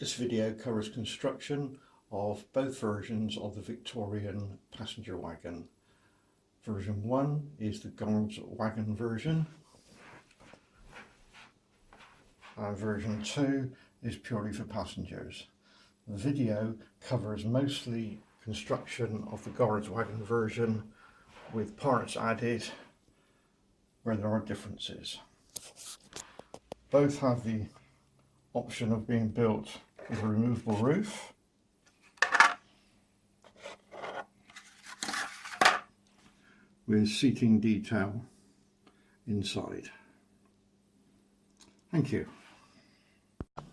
This video covers construction of both versions of the Victorian passenger wagon. Version 1 is the Guard's wagon version, and version 2 is purely for passengers. The video covers mostly construction of the Guard's wagon version with parts added where there are differences. Both have the option of being built with a removable roof, with seating detail inside. Thank you.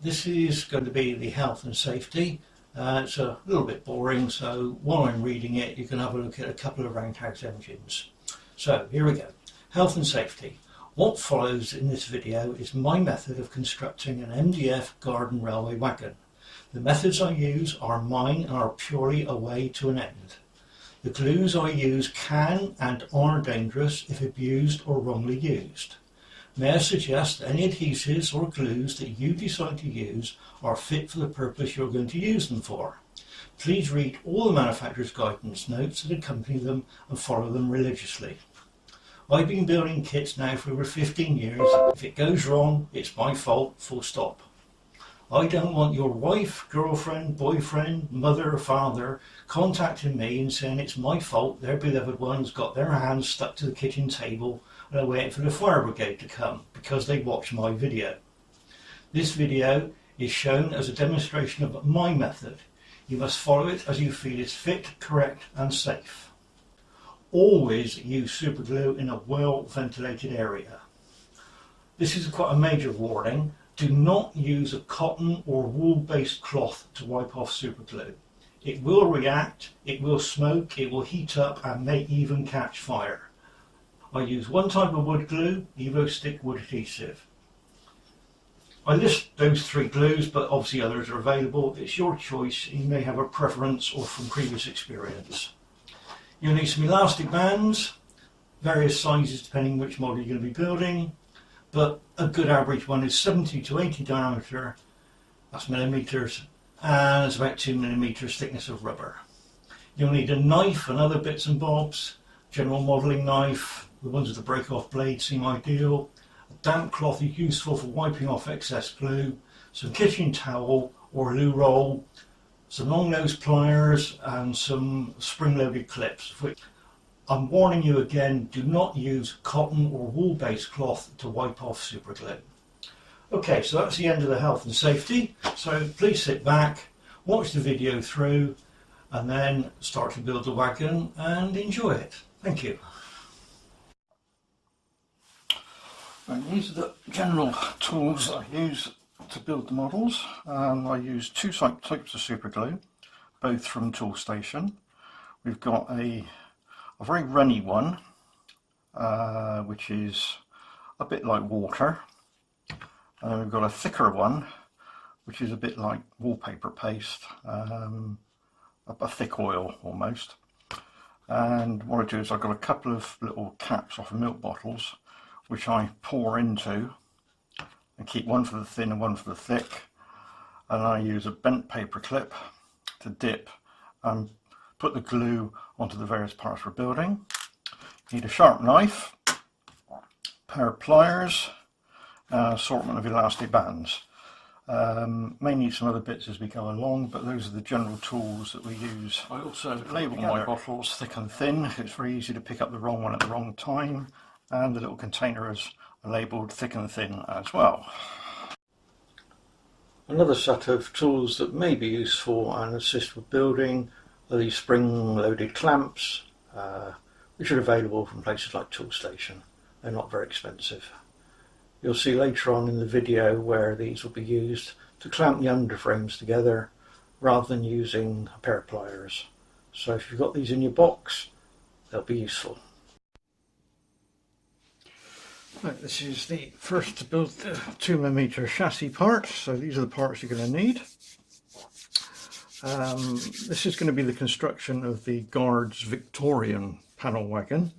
This is going to be the health and safety. It's a little bit boring, so while I'm reading it you can have a look at a couple of roundhouse engines. So here we go. Health and safety. What follows in this video is my method of constructing an MDF garden railway wagon. The methods I use are mine and are purely a way to an end. The glues I use can and are dangerous if abused or wrongly used. May I suggest that any adhesives or glues that you decide to use are fit for the purpose you're going to use them for. Please read all the manufacturer's guidance notes that accompany them and follow them religiously. I've been building kits now for over 15 years. If it goes wrong, it's my fault, full stop. I don't want your wife, girlfriend, boyfriend, mother or father contacting me and saying it's my fault their beloved one's got their hands stuck to the kitchen table and are waiting for the fire brigade to come because they watched my video. This video is shown as a demonstration of my method. You must follow it as you feel is fit, correct and safe. Always use super glue in a well ventilated area. This is quite a major warning. Do not use a cotton or wool based cloth to wipe off super glue. It will react, it will smoke, it will heat up and may even catch fire. I use one type of wood glue, Evo Stick wood adhesive. I list those three glues, but obviously others are available. It's your choice. You may have a preference or from previous experience. You'll need some elastic bands, various sizes depending which model you're going to be building, but a good average one is 70 to 80 diameter, that's millimeters, and it's about 2 millimeters thickness of rubber. You'll need a knife and other bits and bobs, general modelling knife, the ones with the break off blade seem ideal. A damp cloth is useful for wiping off excess glue, some kitchen towel or loo roll, some long nose pliers and some spring loaded clips. I'm warning you again, do not use cotton or wool based cloth to wipe off super glue. Okay, so that's the end of the health and safety. So please sit back, watch the video through and then start to build the wagon and enjoy it. Thank you. And these are the general tools I use to build the models. I use two types of super glue, both from Toolstation. We've got a very runny one, which is a bit like water, and then we've got a thicker one, which is a bit like wallpaper paste, a thick oil almost. And what I do is I've got a couple of little caps off of milk bottles, which I pour into and keep one for the thin and one for the thick, and I use a bent paper clip to dip and put the glue onto the various parts we're building. You need a sharp knife, a pair of pliers, an assortment of elastic bands. May need some other bits as we go along, but those are the general tools that we use. I also label my bottles thick and thin. It's very easy to pick up the wrong one at the wrong time, and the little containers are labelled thick and thin as well. Another set of tools that may be useful and assist with building are these spring loaded clamps, which are available from places like Toolstation. They're not very expensive. You'll see later on in the video where these will be used to clamp the underframes together rather than using a pair of pliers. So if you've got these in your box, they'll be useful. Right, this is the first to build the 2mm chassis part, so these are the parts you're going to need. This is going to be the construction of the Guard's Victorian panel wagon,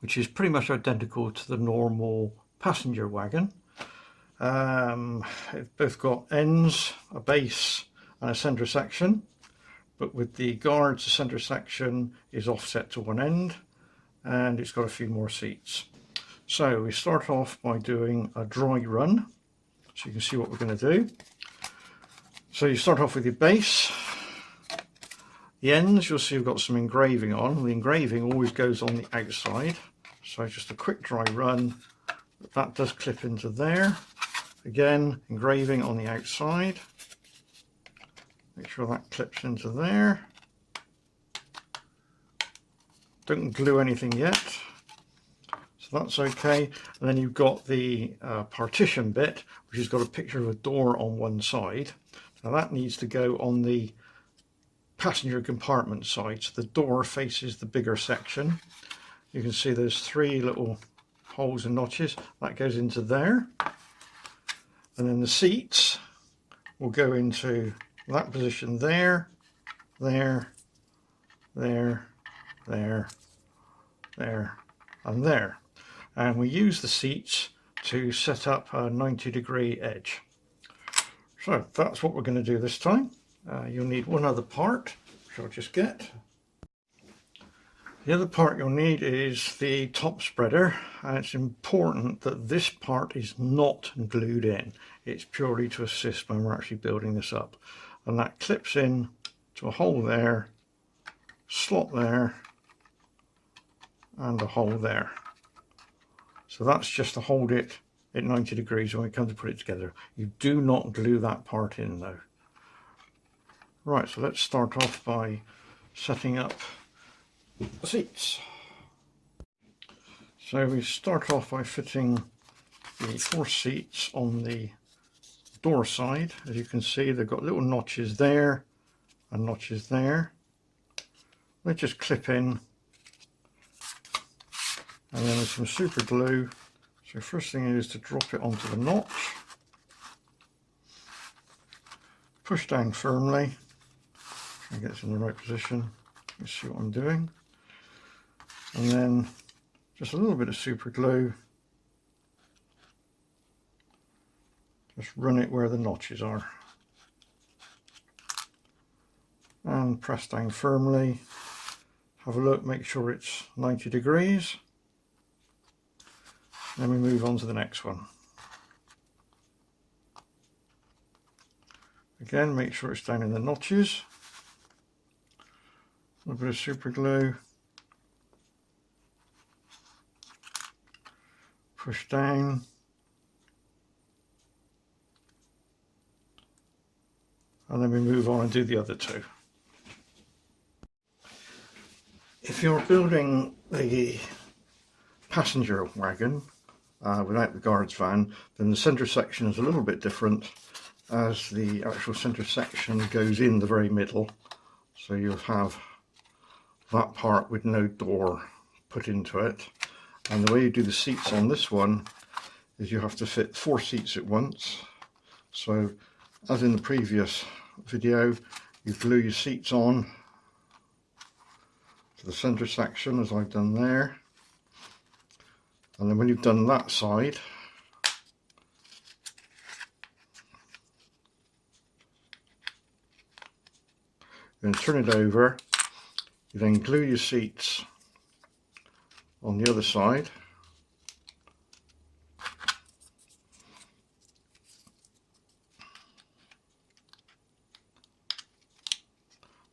which is pretty much identical to the normal passenger wagon. They've both got ends, a base and a centre section, but with the guards the centre section is offset to one end and it's got a few more seats. So we start off by doing a dry run so you can see what we're going to do. So you start off with your base. The ends, you'll see we've got some engraving on. The engraving always goes on the outside, so just a quick dry run. That does clip into there. Again, engraving on the outside. Make sure that clips into there. Don't glue anything yet, so that's okay. And then you've got the partition bit, which has got a picture of a door on one side. Now that needs to go on the passenger compartment side, so the door faces the bigger section. You can see there's three little holes and notches that goes into there, and then the seats will go into that position there, there, there, there, there and there, and we use the seats to set up a 90-degree edge. So that's what we're going to do this time. You'll need one other part, which I'll just get. The other part you'll need is the top spreader, and it's important that this part is not glued in. It's purely to assist when we're actually building this up. And that clips in to a hole there, slot there, and a hole there. So that's just to hold it at 90 degrees when we come to put it together. You do not glue that part in though. Right, so let's start off by setting up the seats. So we start off by fitting the 4 seats on the door side. As you can see, they've got little notches there and notches there. They just clip in, and then with some super glue. So first thing is to drop it onto the notch, push down firmly and get it in the right position. Let's see what I'm doing, and then just a little bit of super glue, just run it where the notches are and press down firmly. Have a look, make sure it's 90 degrees. Then we move on to the next one. Again, make sure it's down in the notches. A little bit of super glue. Push down. And then we move on and do the other two. If you're building the passenger wagon without the guards van, then the centre section is a little bit different, as the actual centre section goes in the very middle. So you'll have that part with no door put into it. And the way you do the seats on this one is you have to fit 4 seats at once. So as in the previous video, you glue your seats on to the centre section as I've done there. And then when you've done that side, you're going to turn it over. You then glue your seats on the other side.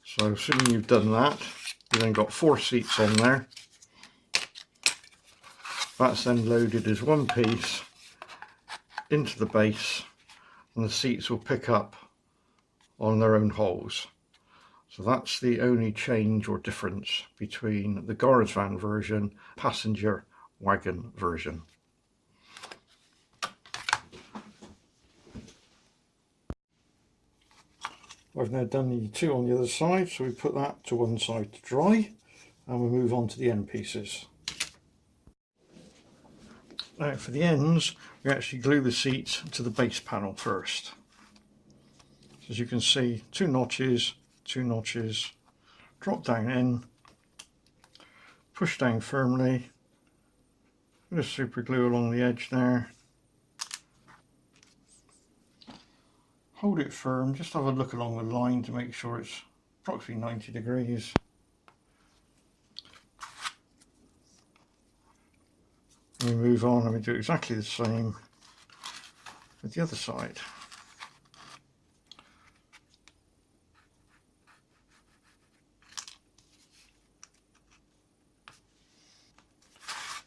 So assuming you've done that, you've then got 4 seats on there. That's then loaded as one piece into the base, and the seats will pick up on their own holes. So that's the only change or difference between the guards van version, passenger wagon version. I've now done the 2 on the other side, so we put that to one side to dry, and we move on to the end pieces. Now for the ends, we actually glue the seats to the base panel first. So as you can see, 2 notches, 2 notches, drop down in, push down firmly, bit of super glue along the edge there, hold it firm, just have a look along the line to make sure it's approximately 90 degrees. And we move on and we do exactly the same with the other side.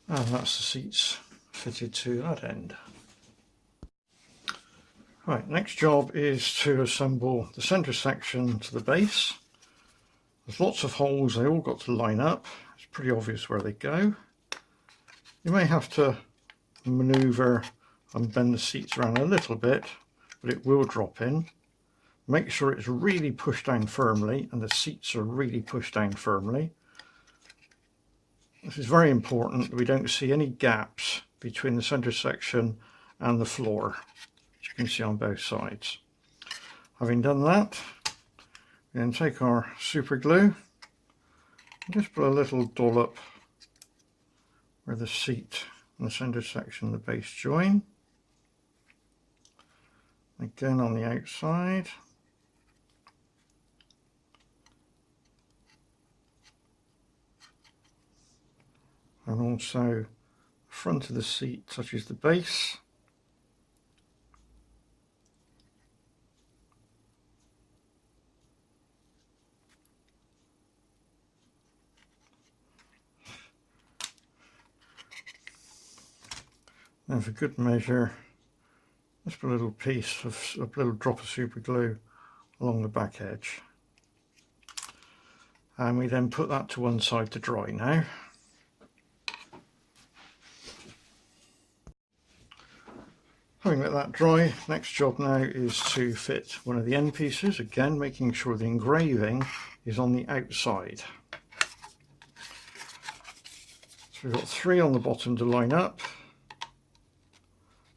And that's the seats fitted to that end. Right, next job is to assemble the centre section to the base. There's lots of holes, they all got to line up. It's pretty obvious where they go. You may have to manoeuvre and bend the seats around a little bit, but it will drop in. Make sure it's really pushed down firmly and the seats are really pushed down firmly. This is very important that we don't see any gaps between the centre section and the floor, as you can see on both sides. Having done that, we then take our super glue and just put a little dollop where the seat and the centre section and the base join. Again on the outside. And also the front of the seat touches the base. Then for good measure, just put a little piece of a little drop of super glue along the back edge. And we then put that to one side to dry now. Having let that dry, next job now is to fit one of the end pieces, again making sure the engraving is on the outside. So we've got 3 on the bottom to line up,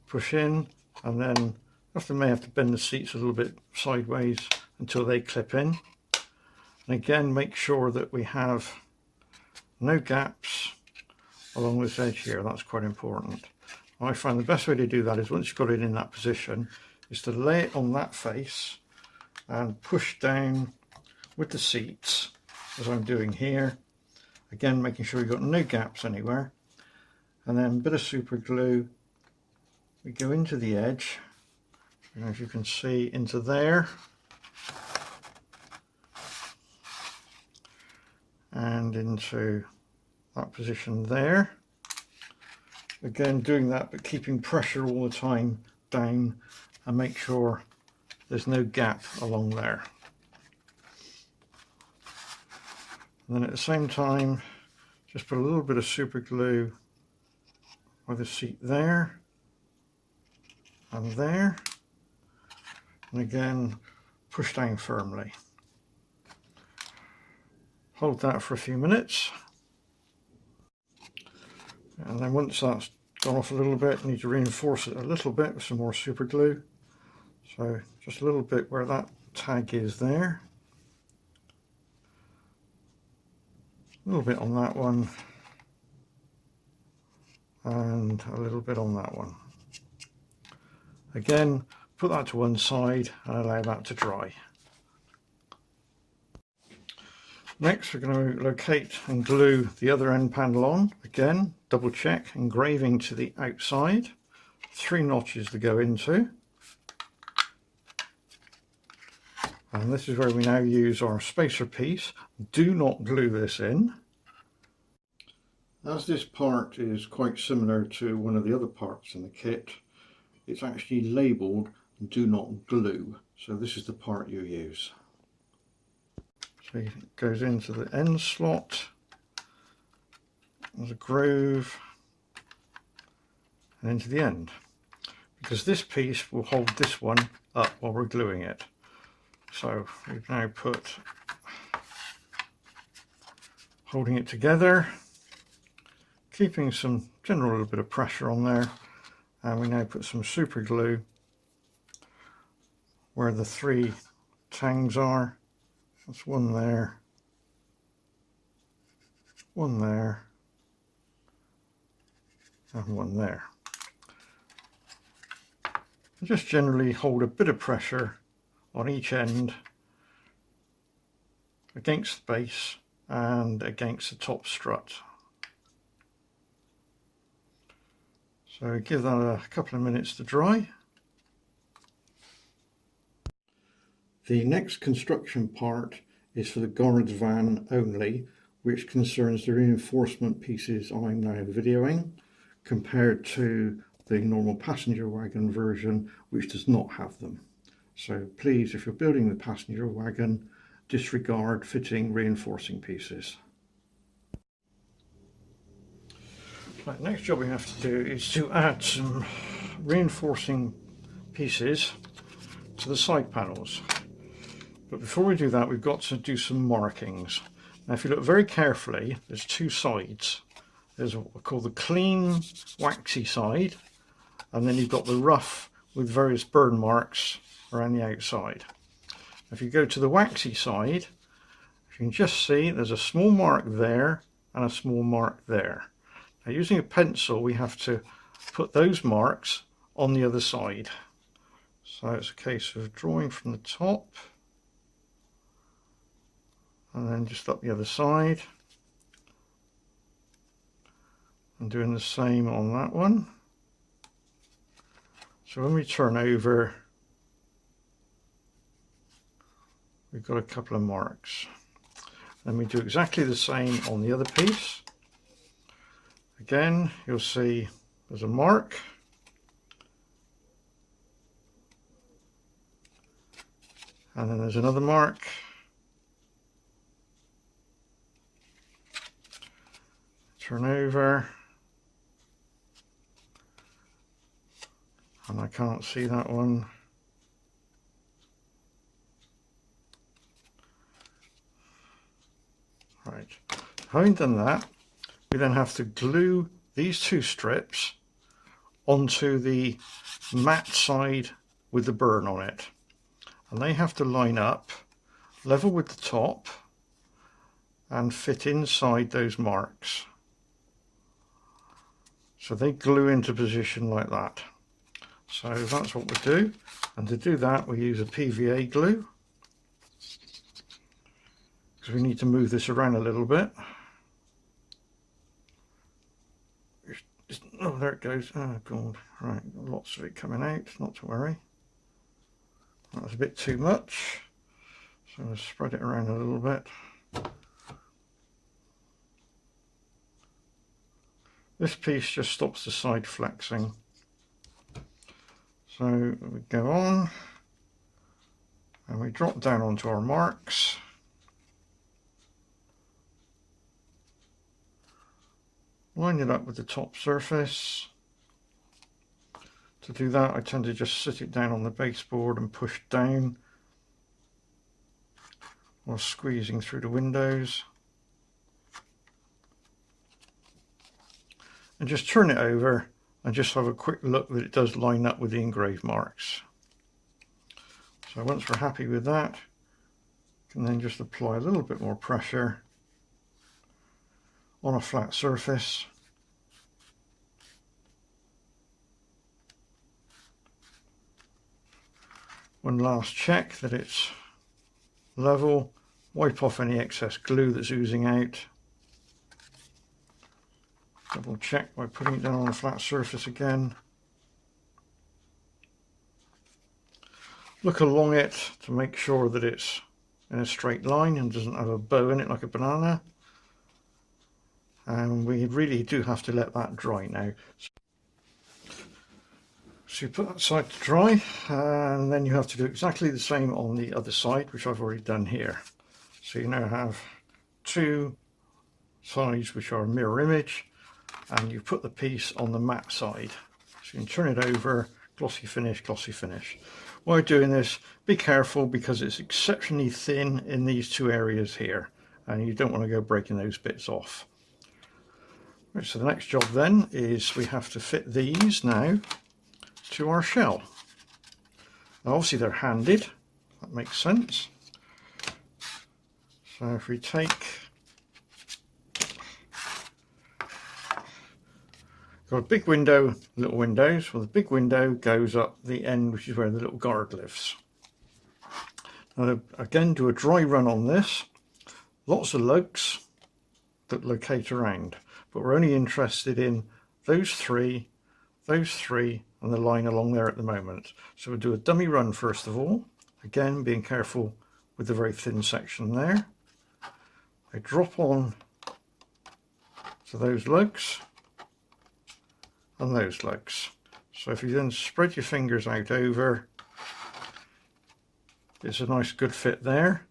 push in, and then may have to bend the seats a little bit sideways until they clip in. And again, make sure that we have no gaps along this edge here, that's quite important. I find the best way to do that is once you've got it in that position is to lay it on that face and push down with the seats as I'm doing here. Again, making sure you've got no gaps anywhere. And then a bit of super glue. We go into the edge, and as you can see, into there. And into that position there. Again, doing that but keeping pressure all the time down and make sure there's no gap along there. And then at the same time, just put a little bit of super glue by the seat there and there. And again, push down firmly. Hold that for a few minutes. And then once that's gone off a little bit, you need to reinforce it a little bit with some more super glue. So just a little bit where that tag is there. A little bit on that one. And a little bit on that one. Again, put that to one side and allow that to dry. Next, we're going to locate and glue the other end panel on. Again, double check, engraving to the outside. 3 notches to go into. And this is where we now use our spacer piece. Do not glue this in. As this part is quite similar to one of the other parts in the kit, it's actually labelled do not glue. So this is the part you use. So it goes into the end slot, there's a groove, and into the end. Because this piece will hold this one up while we're gluing it. So we've now put, holding it together, keeping some general little bit of pressure on there, and we now put some super glue where the 3 tangs are. That's one there, and one there. And just generally hold a bit of pressure on each end against the base and against the top strut. So give that a couple of minutes to dry. The next construction part is for the guard's van only, which concerns the reinforcement pieces I'm now videoing, compared to the normal passenger wagon version, which does not have them. So please, if you're building the passenger wagon, disregard fitting reinforcing pieces. Right, next job we have to do is to add some reinforcing pieces to the side panels. But before we do that, we've got to do some markings. Now if you look very carefully, there's two sides. There's what we call the clean waxy side, and then you've got the rough with various burn marks around the outside. If you go to the waxy side, you can just see there's a small mark there and a small mark there. Now using a pencil, we have to put those marks on the other side. So it's a case of drawing from the top and then just up the other side and doing the same on that one. So when we turn over, we've got a couple of marks. Then we do exactly the same on the other piece. Again, you'll see there's a mark. And then there's another mark. Turn over. And I can't see that one. Right, having done that, we then have to glue these two strips onto the matte side with the burn on it. And they have to line up level with the top and fit inside those marks. So they glue into position like that. So that's what we do, and to do that we use a PVA glue because we need to move this around a little bit. Oh, there it goes. Oh god, right, lots of it coming out, not to worry. That was a bit too much, so I'll spread it around a little bit. This piece just stops the side flexing. So we go on and we drop down onto our marks. Line it up with the top surface. To do that, I tend to just sit it down on the baseboard and push down while squeezing through the windows. And just turn it over and just have a quick look that it does line up with the engraved marks. So once we're happy with that, we can then just apply a little bit more pressure on a flat surface. One last check that it's level, wipe off any excess glue that's oozing out. Double check by putting it down on a flat surface again. Look along it to make sure that it's in a straight line and doesn't have a bow in it like a banana. And we really do have to let that dry now. So you put that side to dry, and then you have to do exactly the same on the other side, which I've already done here. So you now have two sides which are mirror image, and you put the piece on the matte side. So you can turn it over, glossy finish, glossy finish. While doing this, be careful because it's exceptionally thin in these two areas here, and you don't want to go breaking those bits off. Right, so the next job then is we have to fit these now to our shell. Now obviously they're handed, that makes sense. So if we take, got a big window, little windows. Well, the big window goes up the end, which is where the little guard lives. Now again, do a dry run on this. Lots of lugs that locate around, but we're only interested in those three, and the line along there at the moment. So we'll do a dummy run first of all, again being careful with the very thin section there. I drop on to those lugs and those lugs. So if you then spread your fingers out over, it's a nice good fit there.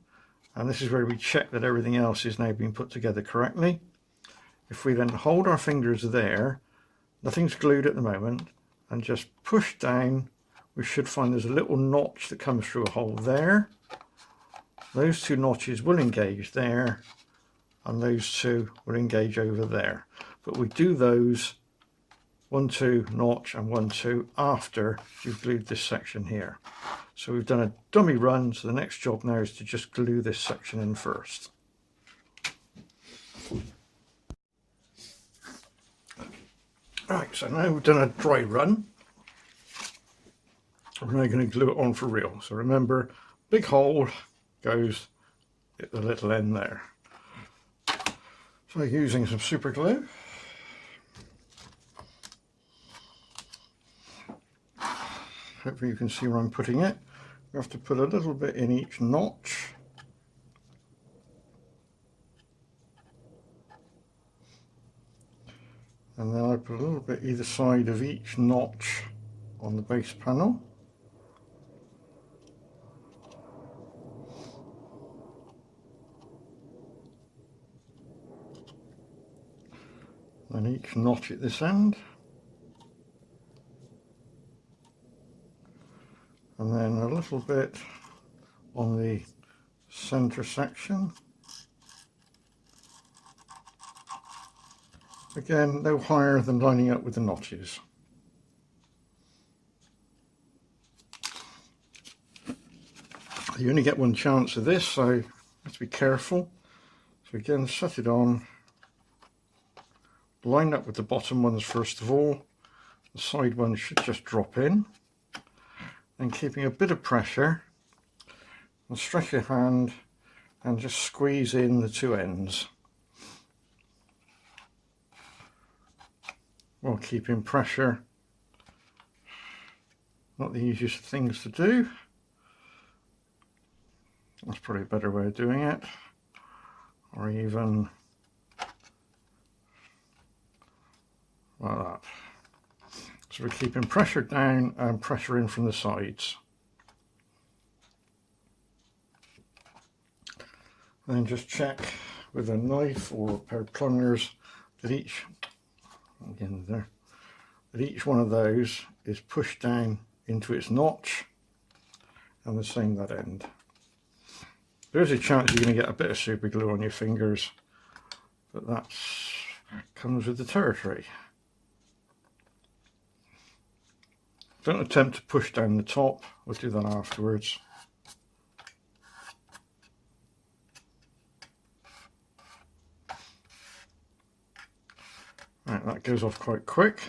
And this is where we check that everything else is now being put together correctly. If we then hold our fingers there, nothing's glued at the moment, and just push down, we should find there's a little notch that comes through a hole there. Those two notches will engage there, and those two will engage over there. But we do those 1, 2 notch and 1, 2 after you've glued this section here. So we've done a dummy run, so the next job now is to just glue this section in first. Right, so now we've done a dry run. We're now going to glue it on for real. So remember, big hole goes at the little end there. So using some super glue. Hopefully you can see where I'm putting it. We have to put a little bit in each notch. And then I put a little bit either side of each notch on the base panel. And each notch at this end. And then a little bit on the center section. Again, no higher than lining up with the notches. You only get one chance of this, so you have to be careful. So again, set it on. Line up with the bottom ones first of all. The side ones should just drop in. And keeping a bit of pressure, and stretch your hand and just squeeze in the two ends. While keeping pressure. Not the easiest things to do. That's probably a better way of doing it. Or even like that. So we're keeping pressure down and pressure in from the sides. Then just check with a knife or a pair of plungers that each one of those is pushed down into its notch, and the same that end. There's a chance you're going to get a bit of super glue on your fingers, but that comes with the territory. Don't attempt to push down the top, we'll do that afterwards. Right, that goes off quite quick.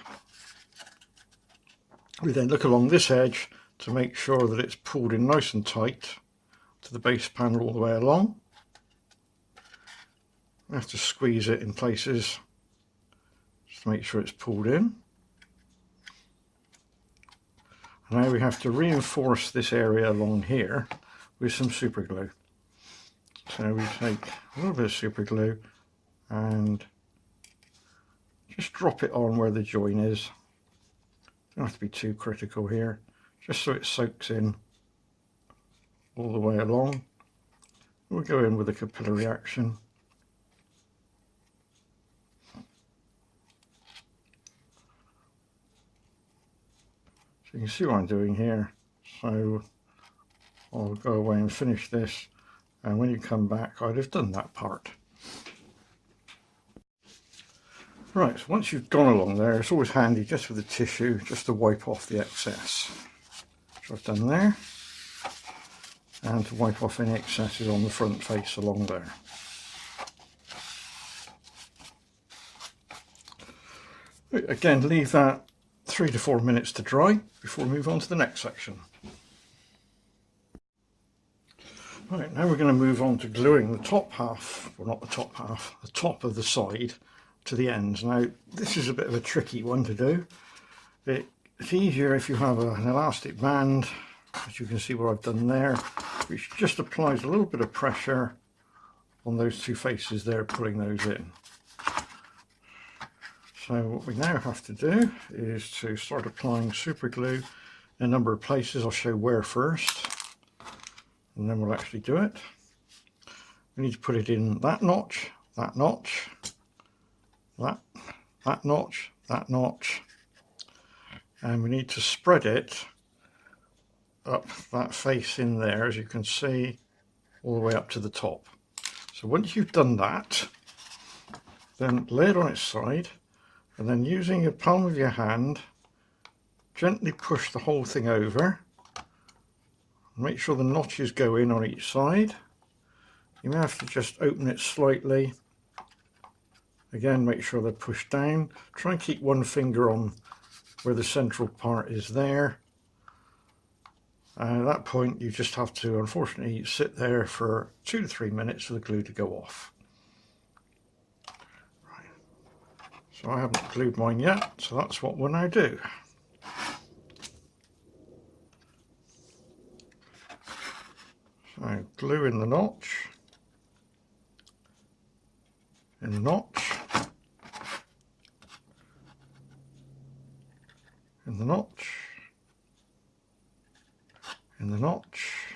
We then look along this edge to make sure that it's pulled in nice and tight to the base panel all the way along. We have to squeeze it in places just to make sure it's pulled in. Now we have to reinforce this area along here with some super glue. So we take a little bit of super glue and just drop it on where the join is. Don't have to be too critical here, just so it soaks in all the way along. We'll go in with a capillary action. So you can see what I'm doing here. So I'll go away and finish this, and when you come back I'd have done that part. Right, so once you've gone along there, it's always handy just with a tissue just to wipe off the excess. So I've done there, and to wipe off any excesses on the front face along there. Again, leave that 3 to 4 minutes to dry before we move on to the next section. Right, now we're going to move on to gluing the top half, well not the top half, the top of the side to the ends. Now this is a bit of a tricky one to do. It's easier if you have an elastic band, as you can see what I've done there, which just applies a little bit of pressure on those two faces there, pulling those in. So what we now have to do is to start applying super glue in a number of places. I'll show where first, and then we'll actually do it. We need to put it in that notch, that notch, that notch, that notch, and we need to spread it up that face in there, as you can see, all the way up to the top. So once you've done that, then lay it on its side, and then using your palm of your hand, gently push the whole thing over. Make sure the notches go in on each side. You may have to just open it slightly. Again, make sure they're pushed down. Try and keep one finger on where the central part is there. And at that point, you just have to, unfortunately, sit there for 2 to 3 minutes for the glue to go off. Right. So I haven't glued mine yet, so that's what we'll now do. So glue in the notch, in the notch, in the notch, in the notch,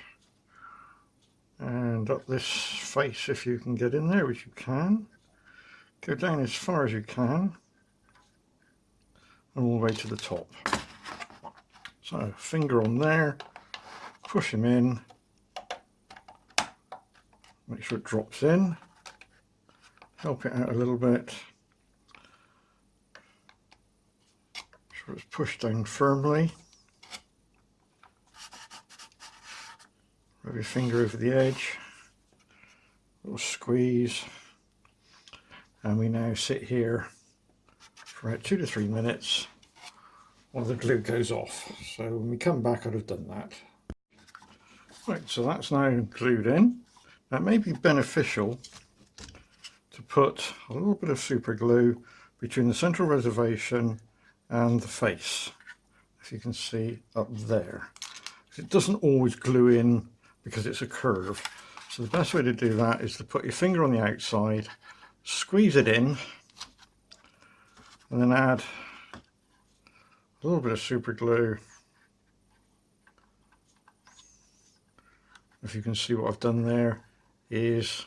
and up this face if you can get in there, which you can. Go down as far as you can and all the way to the top. So finger on there, push him in, make sure it drops in, help it out a little bit, make sure it's pushed down firmly. Rub your finger over the edge, little squeeze, and we now sit here for about 2 to 3 minutes while the glue goes off. So when we come back, I'd have done that. Right, so that's now glued in. Now it may be beneficial to put a little bit of super glue between the central reservation and the face, if you can see up there. It doesn't always glue in because it's a curve. So the best way to do that is to put your finger on the outside, squeeze it in, and then add a little bit of super glue. If you can see what I've done there is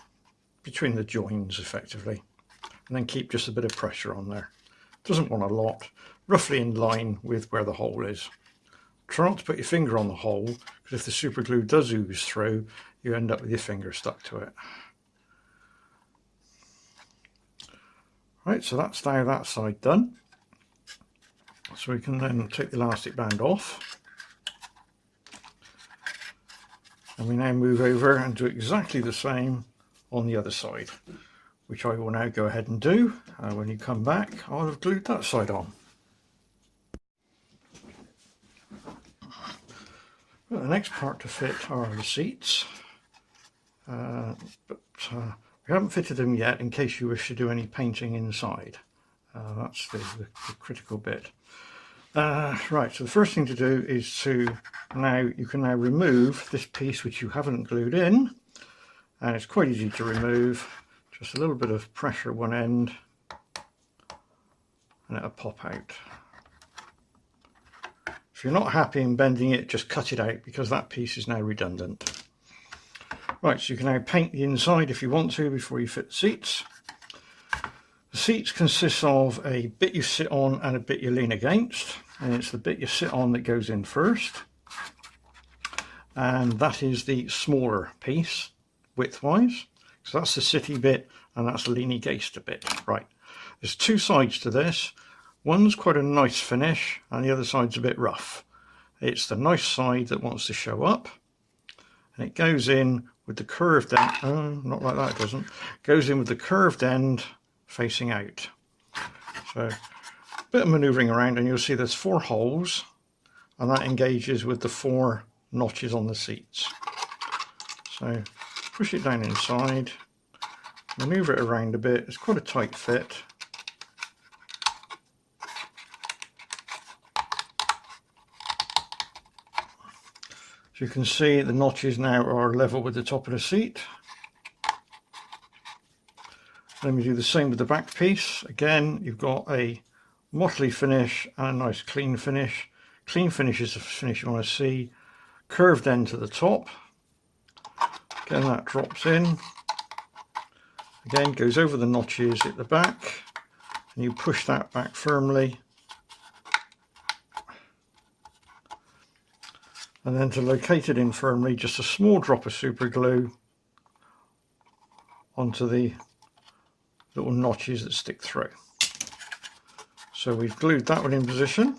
between the joins effectively, and then keep just a bit of pressure on there. Doesn't want a lot, roughly in line with where the hole is. Try not to put your finger on the hole, because if the super glue does ooze through, you end up with your finger stuck to it. Right, so that's now that side done. So we can then take the elastic band off. And we now move over and do exactly the same on the other side, which I will now go ahead and do. When you come back, I'll have glued that side on. Well, the next part to fit are the seats, but we haven't fitted them yet in case you wish to do any painting inside. That's the critical bit. Right, so the first thing to do is you can now remove this piece which you haven't glued in, and it's quite easy to remove. Just a little bit of pressure at one end and it'll pop out. If you're not happy in bending it, just cut it out, because that piece is now redundant. Right, so you can now paint the inside if you want to before you fit the seats. The seats consist of a bit you sit on and a bit you lean against, and it's the bit you sit on that goes in first, and that is the smaller piece widthwise. So that's the city bit and that's the lean against bit. Right, there's two sides to this. One's quite a nice finish and the other side's a bit rough. It's the nice side that wants to show up, and it goes in with the curved end. Oh, not like that, it doesn't. It goes in with the curved end facing out. So a bit of manoeuvring around and you'll see there's 4 holes, and that engages with the 4 notches on the seats. So push it down inside, manoeuvre it around a bit. It's quite a tight fit. So you can see the notches now are level with the top of the seat. Then we do the same with the back piece. Again, you've got a motley finish and a nice clean finish. Clean finish is the finish you want to see. Curved end to the top. Again, that drops in. Again, goes over the notches at the back, and you push that back firmly. And then to locate it in firmly, just a small drop of super glue onto the little notches that stick through. So we've glued that one in position.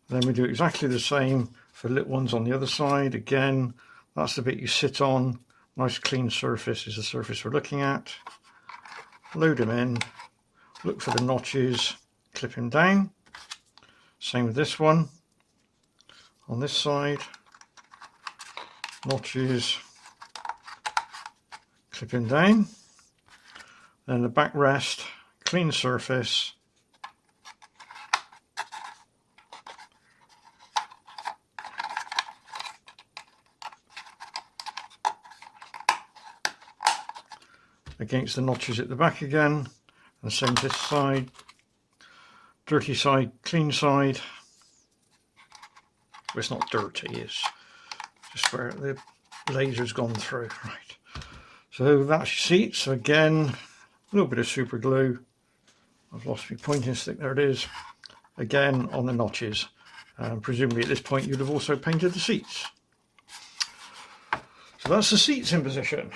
Then we do exactly the same for little ones on the other side. Again, that's the bit you sit on. Nice clean surface is the surface we're looking at. Load them in, look for the notches, clip him down. Same with this one. On this side, notches, clip him down. Then the backrest, clean surface. Against the notches at the back again, and same this side. Dirty side, clean side. Well, it's not dirty, it's just where the laser's gone through. Right. So that's your seat. So again, a little bit of super glue. I've lost my pointing stick. There it is. Again on the notches. Presumably at this point you'd have also painted the seats. So that's the seats in position.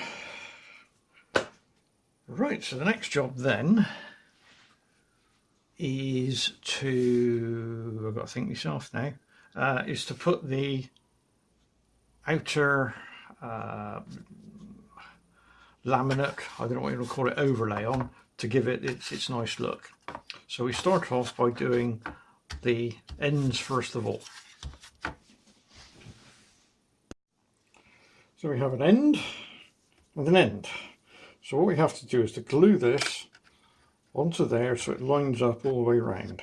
Right, so the next job then is to, I've got to think myself now, is to put the outer laminate, I don't know what you would call it, overlay on to give it its nice look. So we start off by doing the ends first of all. So we have an end and an end. So what we have to do is to glue this onto there so it lines up all the way around.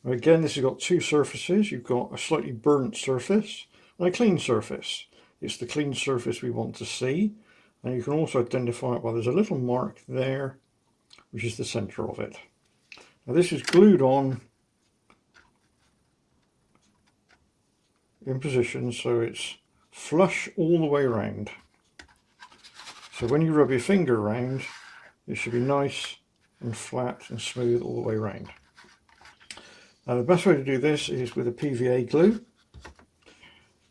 Now again, this has got two surfaces. You've got a slightly burnt surface and a clean surface. It's the clean surface we want to see, and you can also identify it by there's a little mark there, which is the center of it. Now this is glued on in position so it's flush all the way around. So when you rub your finger around, it should be nice and flat and smooth all the way around. Now the best way to do this is with a PVA glue,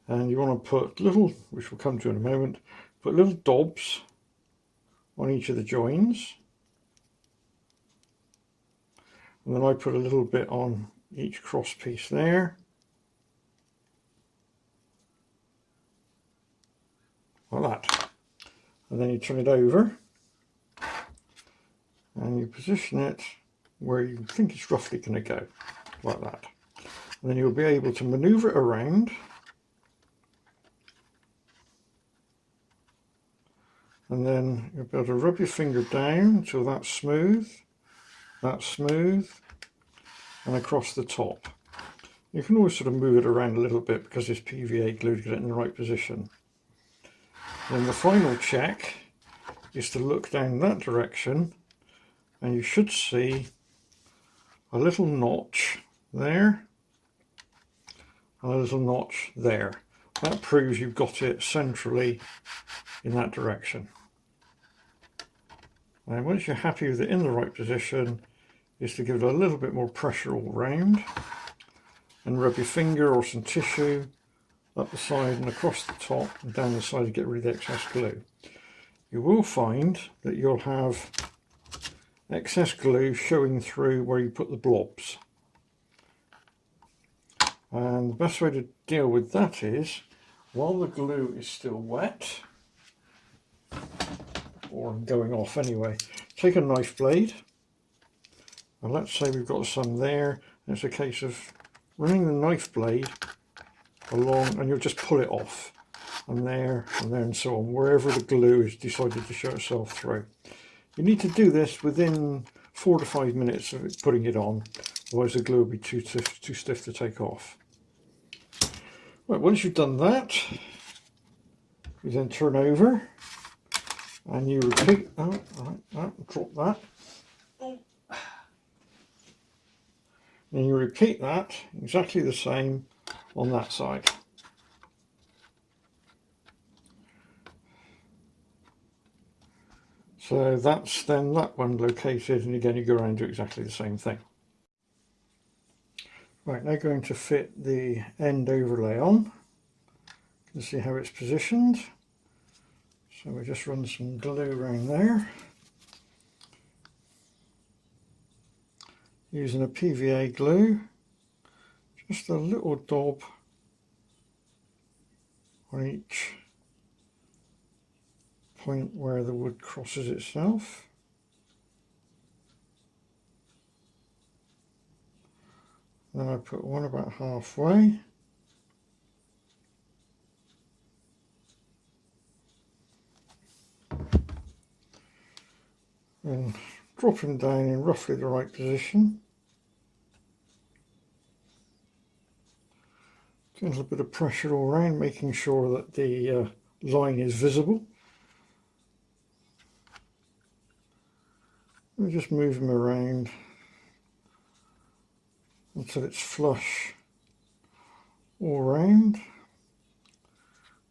and you want to put little, which we'll come to in a moment, put little dobs on each of the joins, and then I put a little bit on each cross piece there, like that. And then you turn it over and you position it where you think it's roughly going to go, like that. And then you'll be able to maneuver it around and then you'll be able to rub your finger down until that's smooth, and across the top. You can always sort of move it around a little bit because it's PVA glue to get it in the right position. Then the final check is to look down that direction, and you should see a little notch there and a little notch there. That proves you've got it centrally in that direction. And once you're happy with it in the right position, is to give it a little bit more pressure all round and rub your finger or some tissue up the side and across the top and down the side to get rid of the excess glue. You will find that you'll have excess glue showing through where you put the blobs. And the best way to deal with that is, while the glue is still wet, or going off anyway, take a knife blade, and let's say we've got some there, and it's a case of running the knife blade along, and you'll just pull it off. and there, and so on, wherever the glue is decided to show itself through. You need to do this within 4 to 5 minutes of putting it on, otherwise the glue will be too stiff to take off. Right, once you've done that, you then turn over and you repeat. Drop that. And you repeat that exactly the same on that side. So that's then that one located, and again you go around and do exactly the same thing. Right, now going to fit the end overlay on. You can see how it's positioned. So we just run some glue around there. Using a PVA glue, just a little daub on each point where the wood crosses itself. Then I put one about halfway. And drop him down in roughly the right position. Get a little bit of pressure all around, making sure that the line is visible. And just move him around until it's flush all around.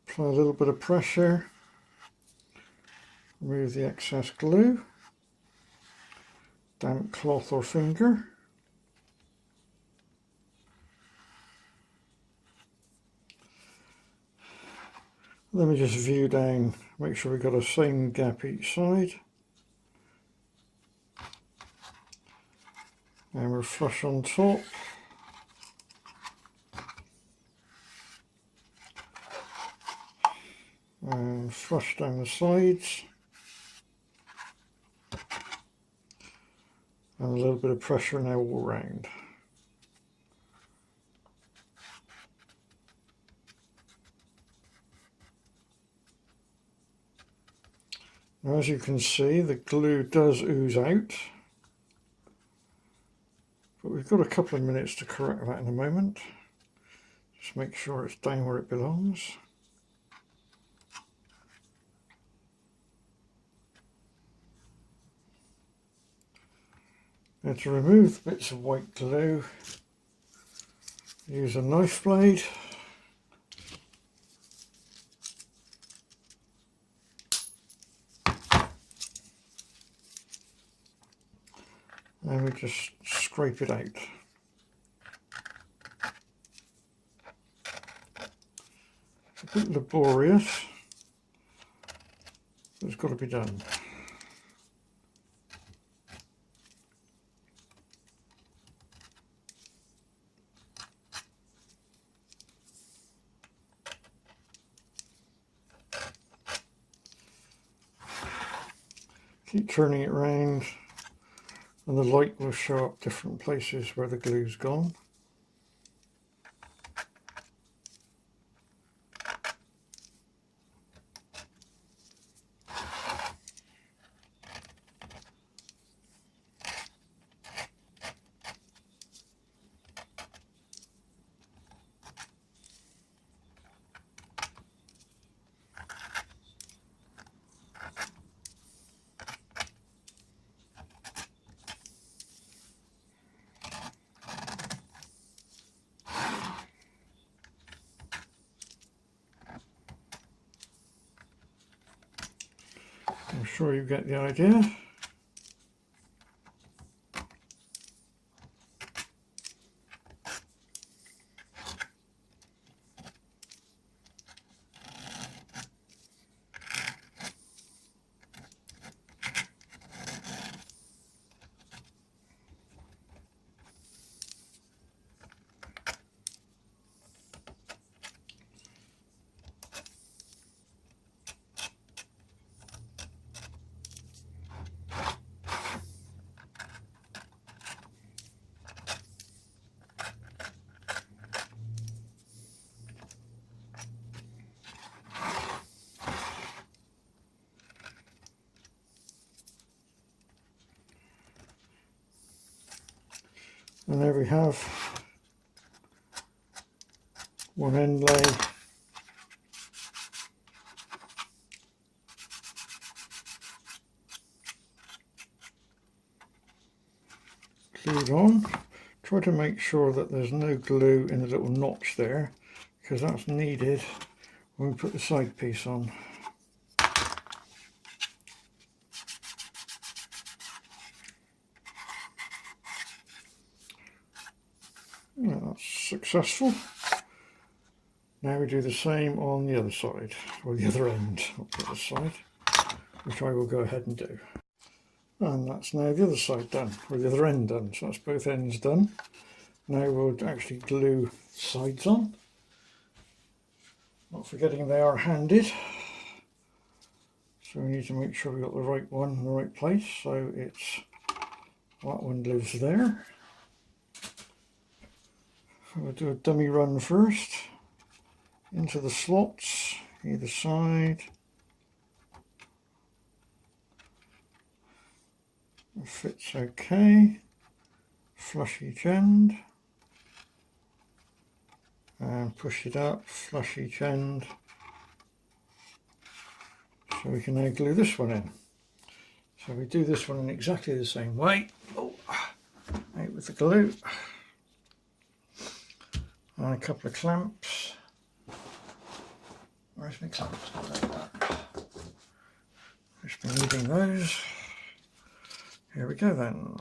Apply a little bit of pressure. Remove the excess glue. Damp cloth or finger. Let me just view down, make sure we've got a same gap each side. And we're flush on top. And flush down the sides. And a little bit of pressure now all round. Now, as you can see, the glue does ooze out, but we've got a couple of minutes to correct that in a moment. Just make sure it's down where it belongs. Now, to remove the bits of white glue, use a knife blade. And we just scrape it out. It's a bit laborious, but it's got to be done. Keep turning it round, and the light will show up different places where the glue's gone. I'm sure you get the idea. And there we have one end lay glued on. Try to make sure that there's no glue in the little notch there, because that's needed when we put the side piece on. Yeah, that's successful. Now we do the same on the other side, or the other end, not the other side, which I will go ahead and do. And that's now the other side done, or the other end done, so that's both ends done. Now we'll actually glue sides on, not forgetting they are handed. So we need to make sure we got the right one in the right place, so it's, that one lives there. We'll do a dummy run first, into the slots, either side. It fits okay. Flush each end. And push it up, flush each end. So we can now glue this one in. So we do this one in exactly the same way. Oh, out with the glue. And a couple of clamps. Where's my clamps? Just been needing those. Here we go then.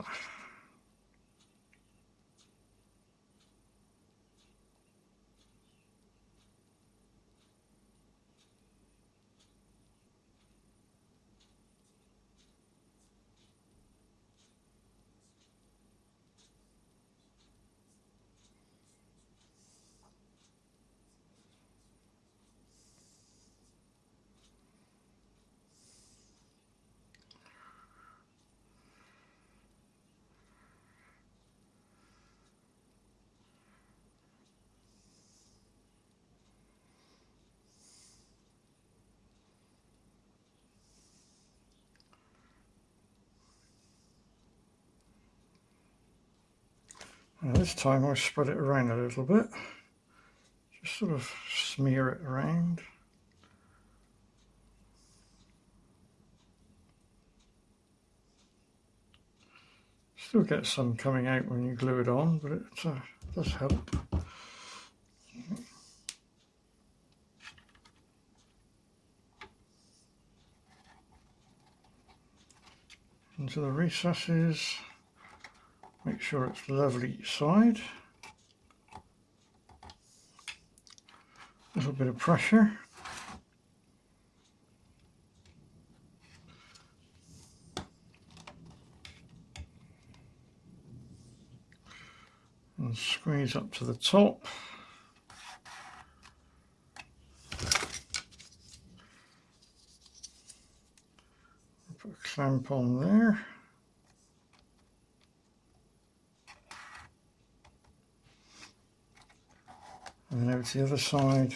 Now this time I'll spread it around a little bit, just sort of smear it around. Still get some coming out when you glue it on, but it does help. Into the recesses. Make sure it's level each side. A little bit of pressure. And squeeze up to the top. Put a clamp on there. And over to the other side,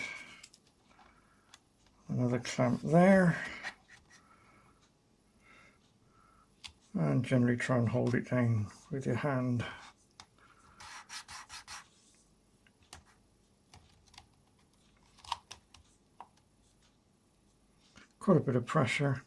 another clamp there, and generally try and hold it down with your hand. Quite a bit of pressure.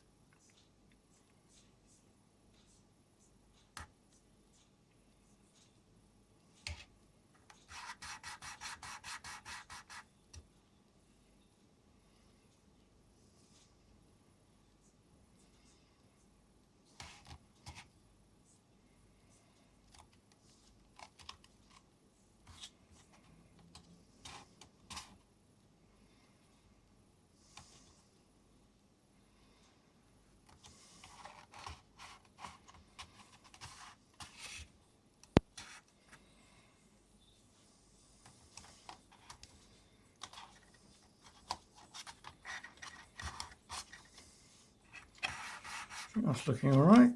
I think that's looking all right.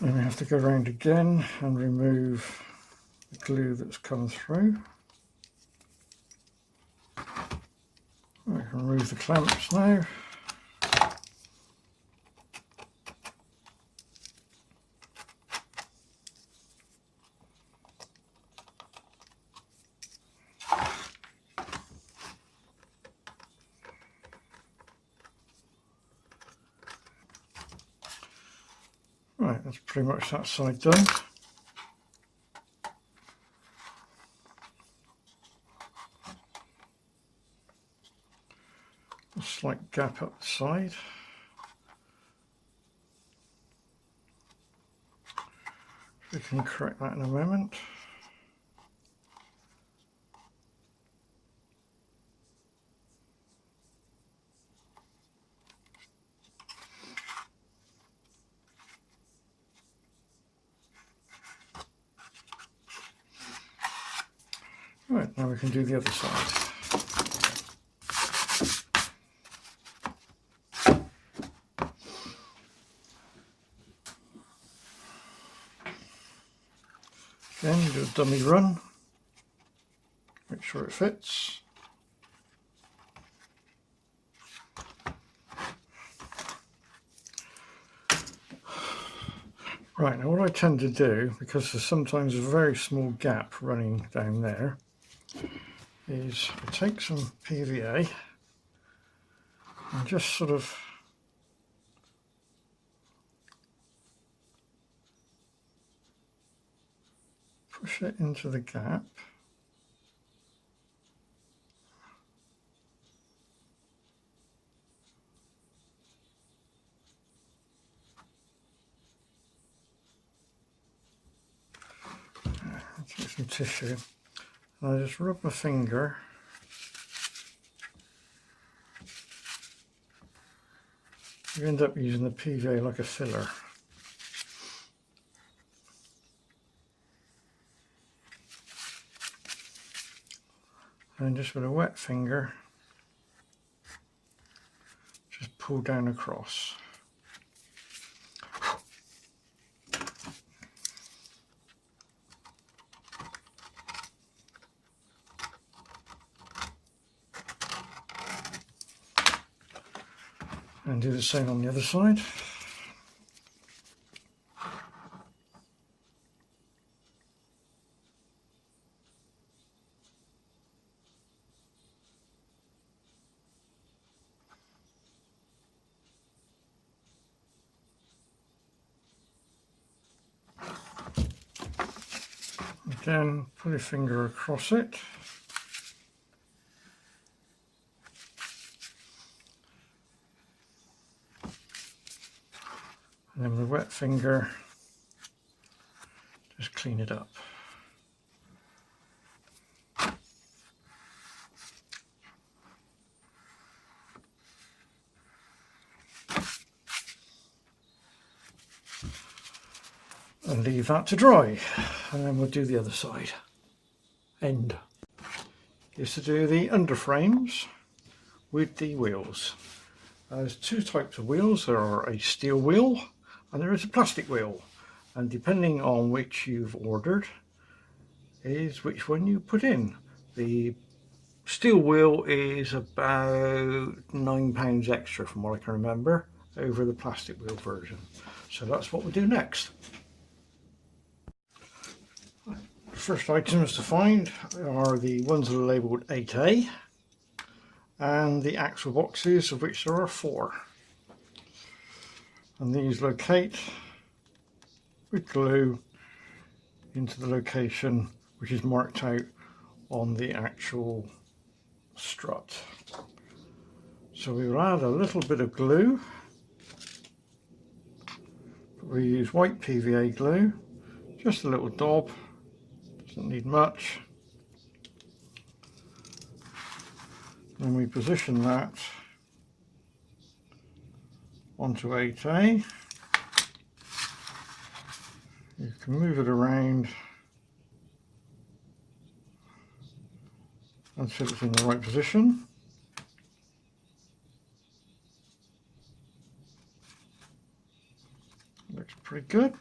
Then we have to go around again and remove the glue that's come through. can remove the clamps now. Right, that's pretty much that side done. A slight gap up the side. We can correct that in a moment. Right, now we can do the other side. Again, do a dummy run, make sure it fits. Right, now what I tend to do, because there's sometimes a very small gap running down there, is I take some PVA and just sort of push it into the gap. Take some tissue and I just rub my finger you end up using the PVA like a filler. And just with a wet finger just pull down across. And do the same on the other side. Again, put your finger across it. And then with a wet finger, just clean it up. And leave that to dry. And then we'll do the other side. End. Is to do the underframes with the wheels. There's two types of wheels. There are a steel wheel and there is a plastic wheel, and depending on which you've ordered is which one you put in. The steel wheel is about £9 extra from what I can remember over the plastic wheel version. So that's what we'll do next. First items to find are the ones that are labelled 8A and the axle boxes, of which there are 4. And these locate with glue into the location which is marked out on the actual strut. So we will add a little bit of glue. We use white PVA glue, just a little daub, doesn't need much. And we position that onto 8A. You can move it around until it's in the right position. Looks pretty good.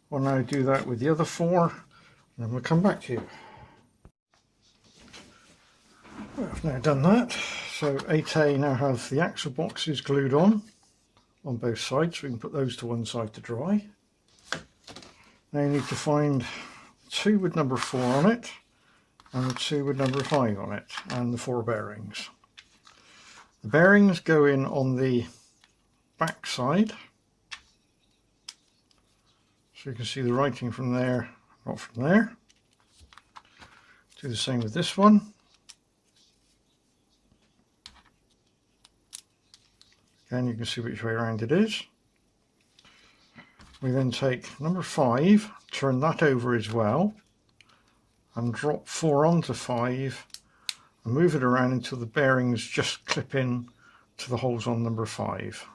We'll now do that with the other 4 and then we'll come back to you. I've now done that. So 8A now has the axle boxes glued on both sides, so we can put those to one side to dry. Now you need to find 2 with number 4 on it and the 2 with number 5 on it, and the 4 bearings. The bearings go in on the back side, so you can see the writing from there, not from there. Do the same with this one. Again, you can see which way around it is. We then take number 5, turn that over as well, and drop 4 onto 5 and move it around until the bearings just clip in to the holes on number 5.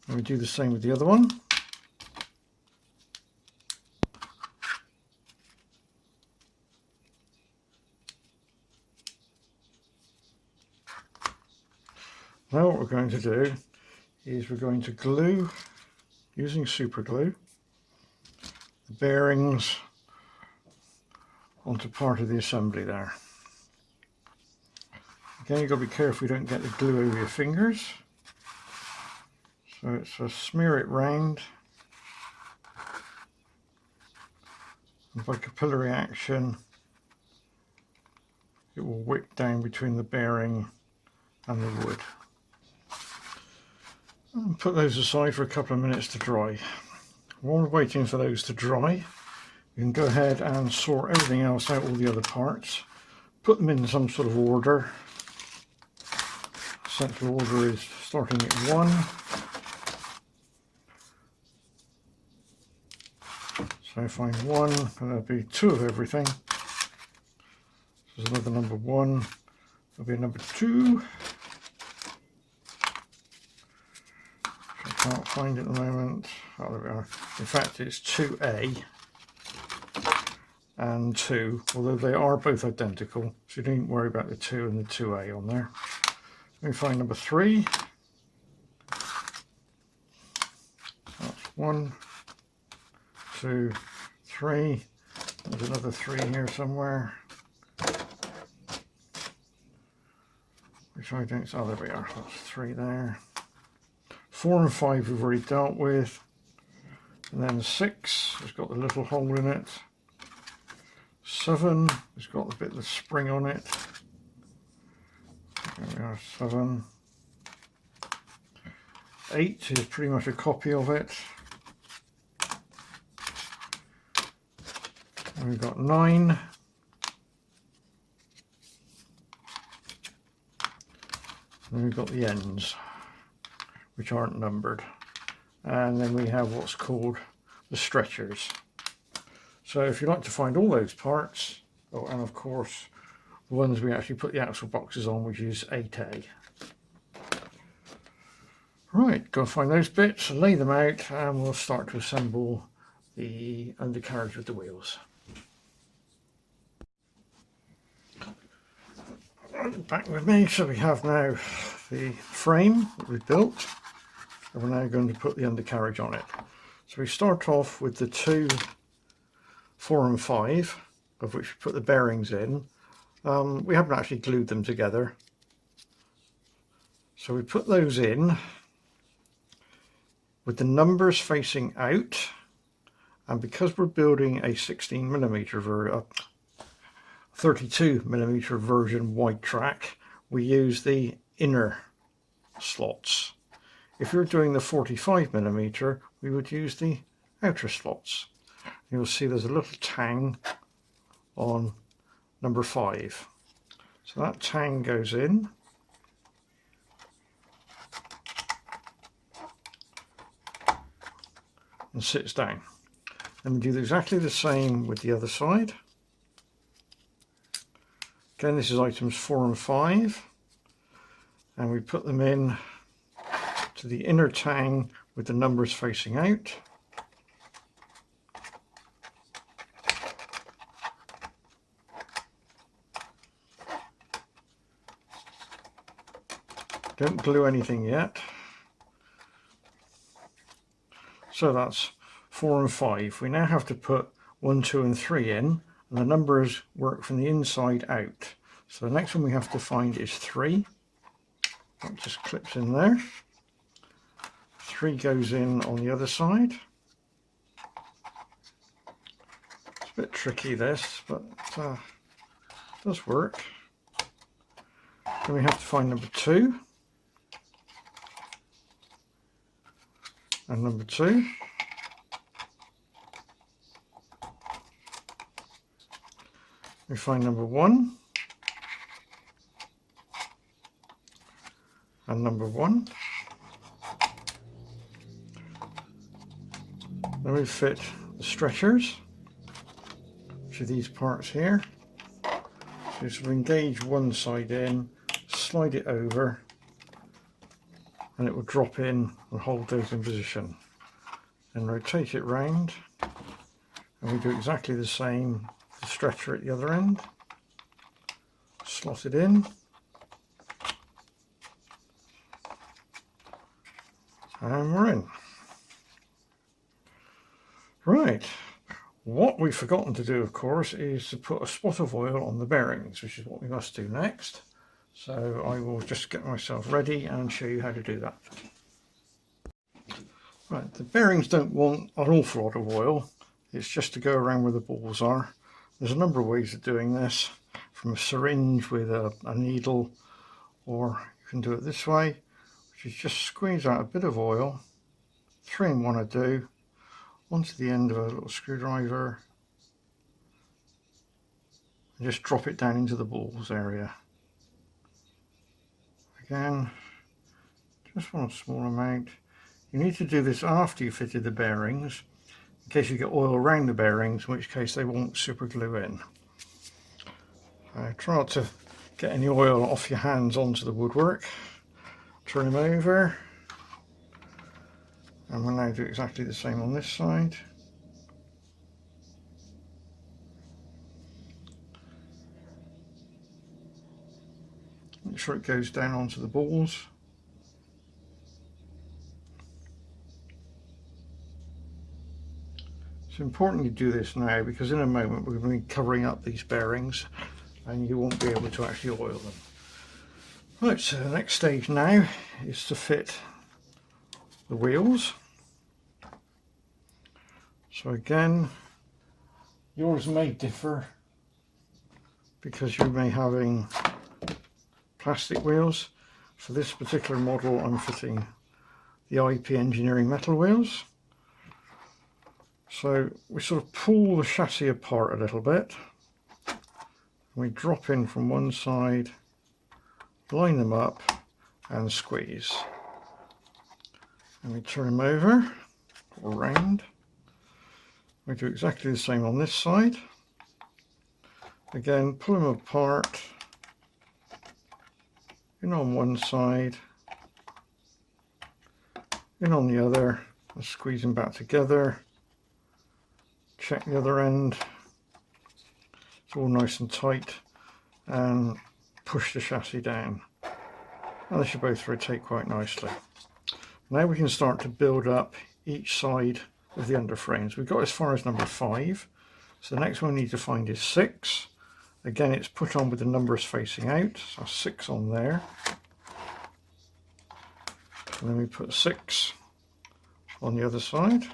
And we do the same with the other one. Now what we're going to do is we're going to glue, using super glue, the bearings onto part of the assembly there. Again, you've got to be careful you don't get the glue over your fingers. So it's a smear it round, and by capillary action it will wick down between the bearing and the wood. And put those aside for a couple of minutes to dry. While we're waiting for those to dry, you can go ahead and sort everything else out, all the other parts, put them in some sort of order. Central order is starting at 1. So I find 1, and there'll be 2 of everything. There's another number 1, there'll be a number 2. I can't find it at the moment. Oh, there we are. In fact, it's 2A and 2, although they are both identical, so you don't worry about the 2 and the 2A on there. Let me find number 3. That's 1, 2, 3. There's another 3 here somewhere, which I don't. Oh, there we are. That's 3 there. 4 and 5 we've already dealt with, and then 6 has got the little hole in it. 7 has got the bit of the spring on it. There we are, 7. 8 is pretty much a copy of it. And we've got 9. And we've got the ends, which aren't numbered. And then we have what's called the stretchers. So if you like to find all those parts, oh, and of course the ones we actually put the axle boxes on, which is 8A. Right, go and find those bits, lay them out, and we'll start to assemble the undercarriage with the wheels. Back with me, so we have now the frame that we've built, and we're now going to put the undercarriage on it. So we start off with the 2, 4 and 5, of which we put the bearings in. We haven't actually glued them together, so we put those in with the numbers facing out, and because we're building a 16mm 32mm version wide track, we use the inner slots. If you're doing the 45mm, we would use the outer slots. You'll see there's a little tang on number 5. So that tang goes in. And sits down. And we do exactly the same with the other side. Again, this is items 4 and 5. And we put them in to the inner tang with the numbers facing out. Don't glue anything yet. So that's 4 and 5. We now have to put 1, 2 and 3 in, and the numbers work from the inside out. So the next one we have to find is 3. That just clips in there. 3 goes in on the other side. It's a bit tricky this, but it does work. Then we have to find number 2. And number 2. We find number 1. And number 1. Then we fit the stretchers, which are these parts here. So sort of engage one side in, slide it over, and it will drop in and hold those in position. Then rotate it round, and we do exactly the same with the stretcher at the other end. Slot it in, and we're in. Right, what we've forgotten to do, of course, is to put a spot of oil on the bearings, which is what we must do next. So I will just get myself ready and show you how to do that. Right, the bearings don't want an awful lot of oil. It's just to go around where the balls are. There's a number of ways of doing this, from a syringe with a needle, or you can do it this way, which is just squeeze out a bit of oil, 3 in 1 I do, onto the end of a little screwdriver, and just drop it down into the balls area. Again, just one small amount. You need to do this after you fitted the bearings, in case you get oil around the bearings, in which case they won't super glue in. Try not to get any oil off your hands onto the woodwork. Turn them over. And we'll now do exactly the same on this side. Make sure it goes down onto the balls. It's important you do this now, because in a moment we're going to be covering up these bearings and you won't be able to actually oil them. Right, so the next stage now is to fit the wheels. So again, yours may differ because you may having plastic wheels. For this particular model I'm fitting the IP Engineering metal wheels. So we sort of pull the chassis apart a little bit. We drop in from one side, line them up and squeeze. And we turn them over or round. We do exactly the same on this side. Again, pull them apart, in on one side, in on the other, and squeeze them back together. Check the other end, it's all nice and tight, and push the chassis down. And they should both rotate quite nicely. Now we can start to build up each side of the underframes. We've got as far as number 5, so the next one we need to find is 6. Again, it's put on with the numbers facing out, so 6 on there. And then we put 6 on the other side.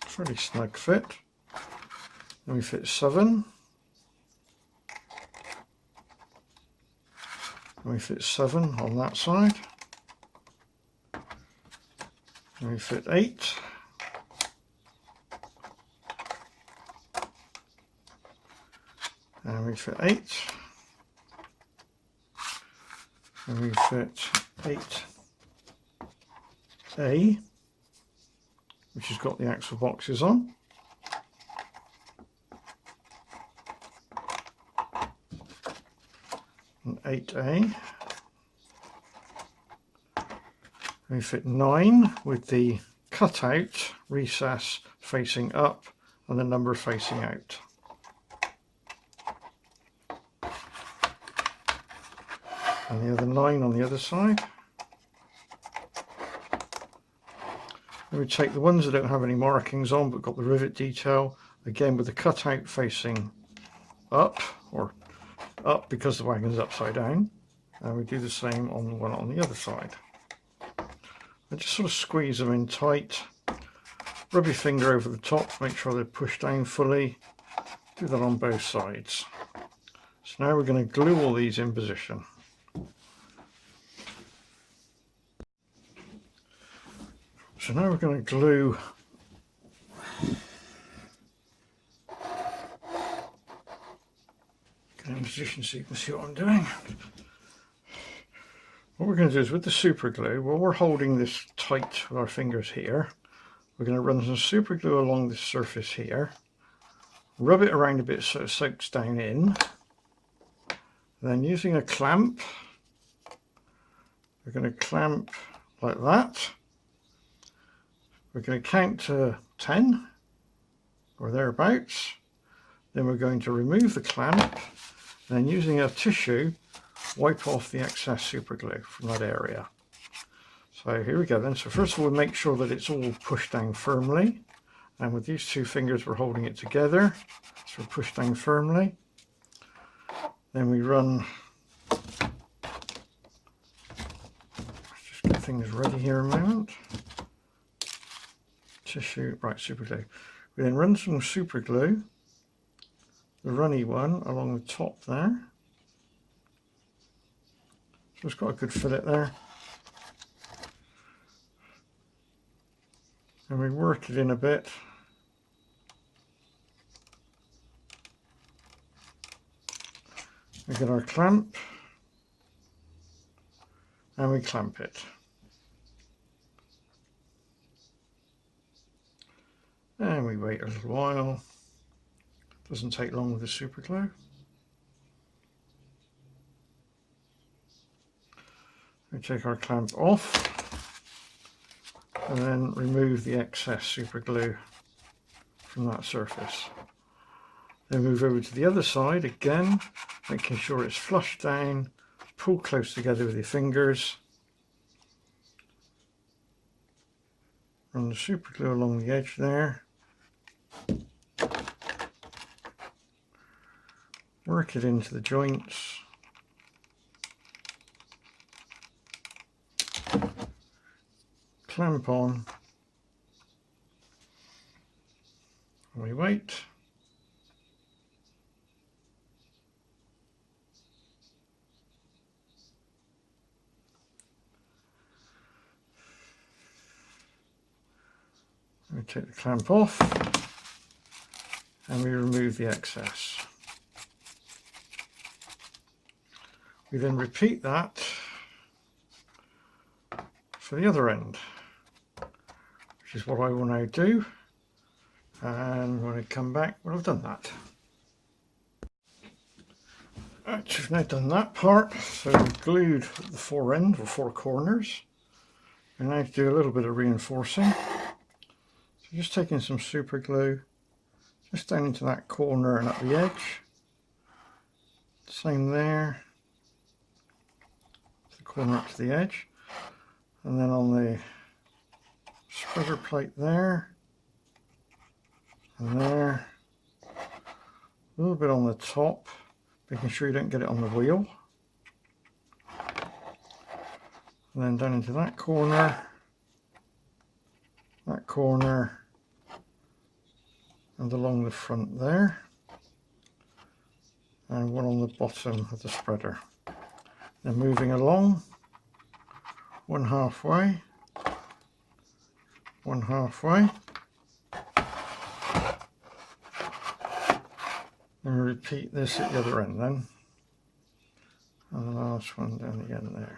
Fairly snug fit. Then we fit 7. And we fit 7 on that side. And we fit 8. And we fit 8. And we fit 8A, which has got the axle boxes on. And 8A. We fit 9 with the cutout recess facing up and the number facing out. And the other 9 on the other side. Then we take the ones that don't have any markings on but got the rivet detail, again with the cutout facing up, or up because the wagon's upside down, and we do the same on the one on the other side. And just sort of squeeze them in tight, rub your finger over the top to make sure they're pushed down fully. Do that on both sides. So now we're going to glue all these in position. So now we're going to glue in position so you can see what I'm doing. What we're going to do is with the super glue, while we're holding this tight with our fingers here, we're going to run some super glue along this surface here, rub it around a bit so it soaks down in, then using a clamp, we're going to clamp like that. We're going to count to 10 or thereabouts, then we're going to remove the clamp, and then using a tissue wipe off the excess super glue from that area. So here we go then. So first of all, we make sure that it's all pushed down firmly, and with these two fingers we're holding it together, so we're pushed down firmly. Then we run, let's just get things ready here a moment. Tissue, right, super glue. We then run some super glue, the runny one, along the top there. So it's got a good fillet there. And we work it in a bit. We get our clamp and we clamp it. And we wait a little while. Doesn't take long with the super glue. We take our clamp off and then remove the excess super glue from that surface. Then move over to the other side again, making sure it's flush down, pull close together with your fingers. Run the super glue along the edge there. Work it into the joints. Clamp on. And we wait. We take the clamp off and we remove the excess. We then repeat that for the other end, which is what I will now do. And when I come back, well, I've done that. Right, we've now done that part, so we've glued the four ends or four corners. And now to do a little bit of reinforcing. So just taking some super glue, just down into that corner and up the edge. Same there. The corner up to the edge. And then on the spreader plate there. And there. A little bit on the top, making sure you don't get it on the wheel. And then down into that corner, and along the front there, and one on the bottom of the spreader. Then moving along, one halfway, and repeat this at the other end then, and the last one down the end there.